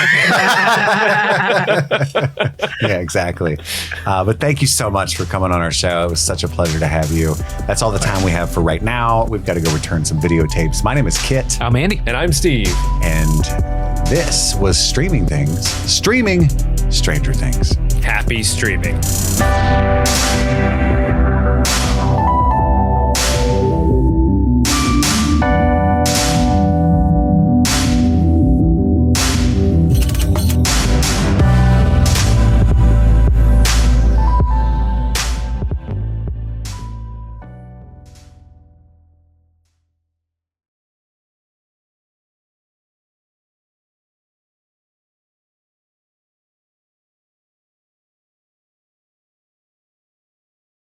yeah, exactly. But thank you so much for coming on our show. It was such a pleasure to have you. That's all the time we have for right now. We've got to go return some videotapes. My name is Kit. I'm Andy, and I'm Steve. And this was Streaming Stranger Things. Happy streaming.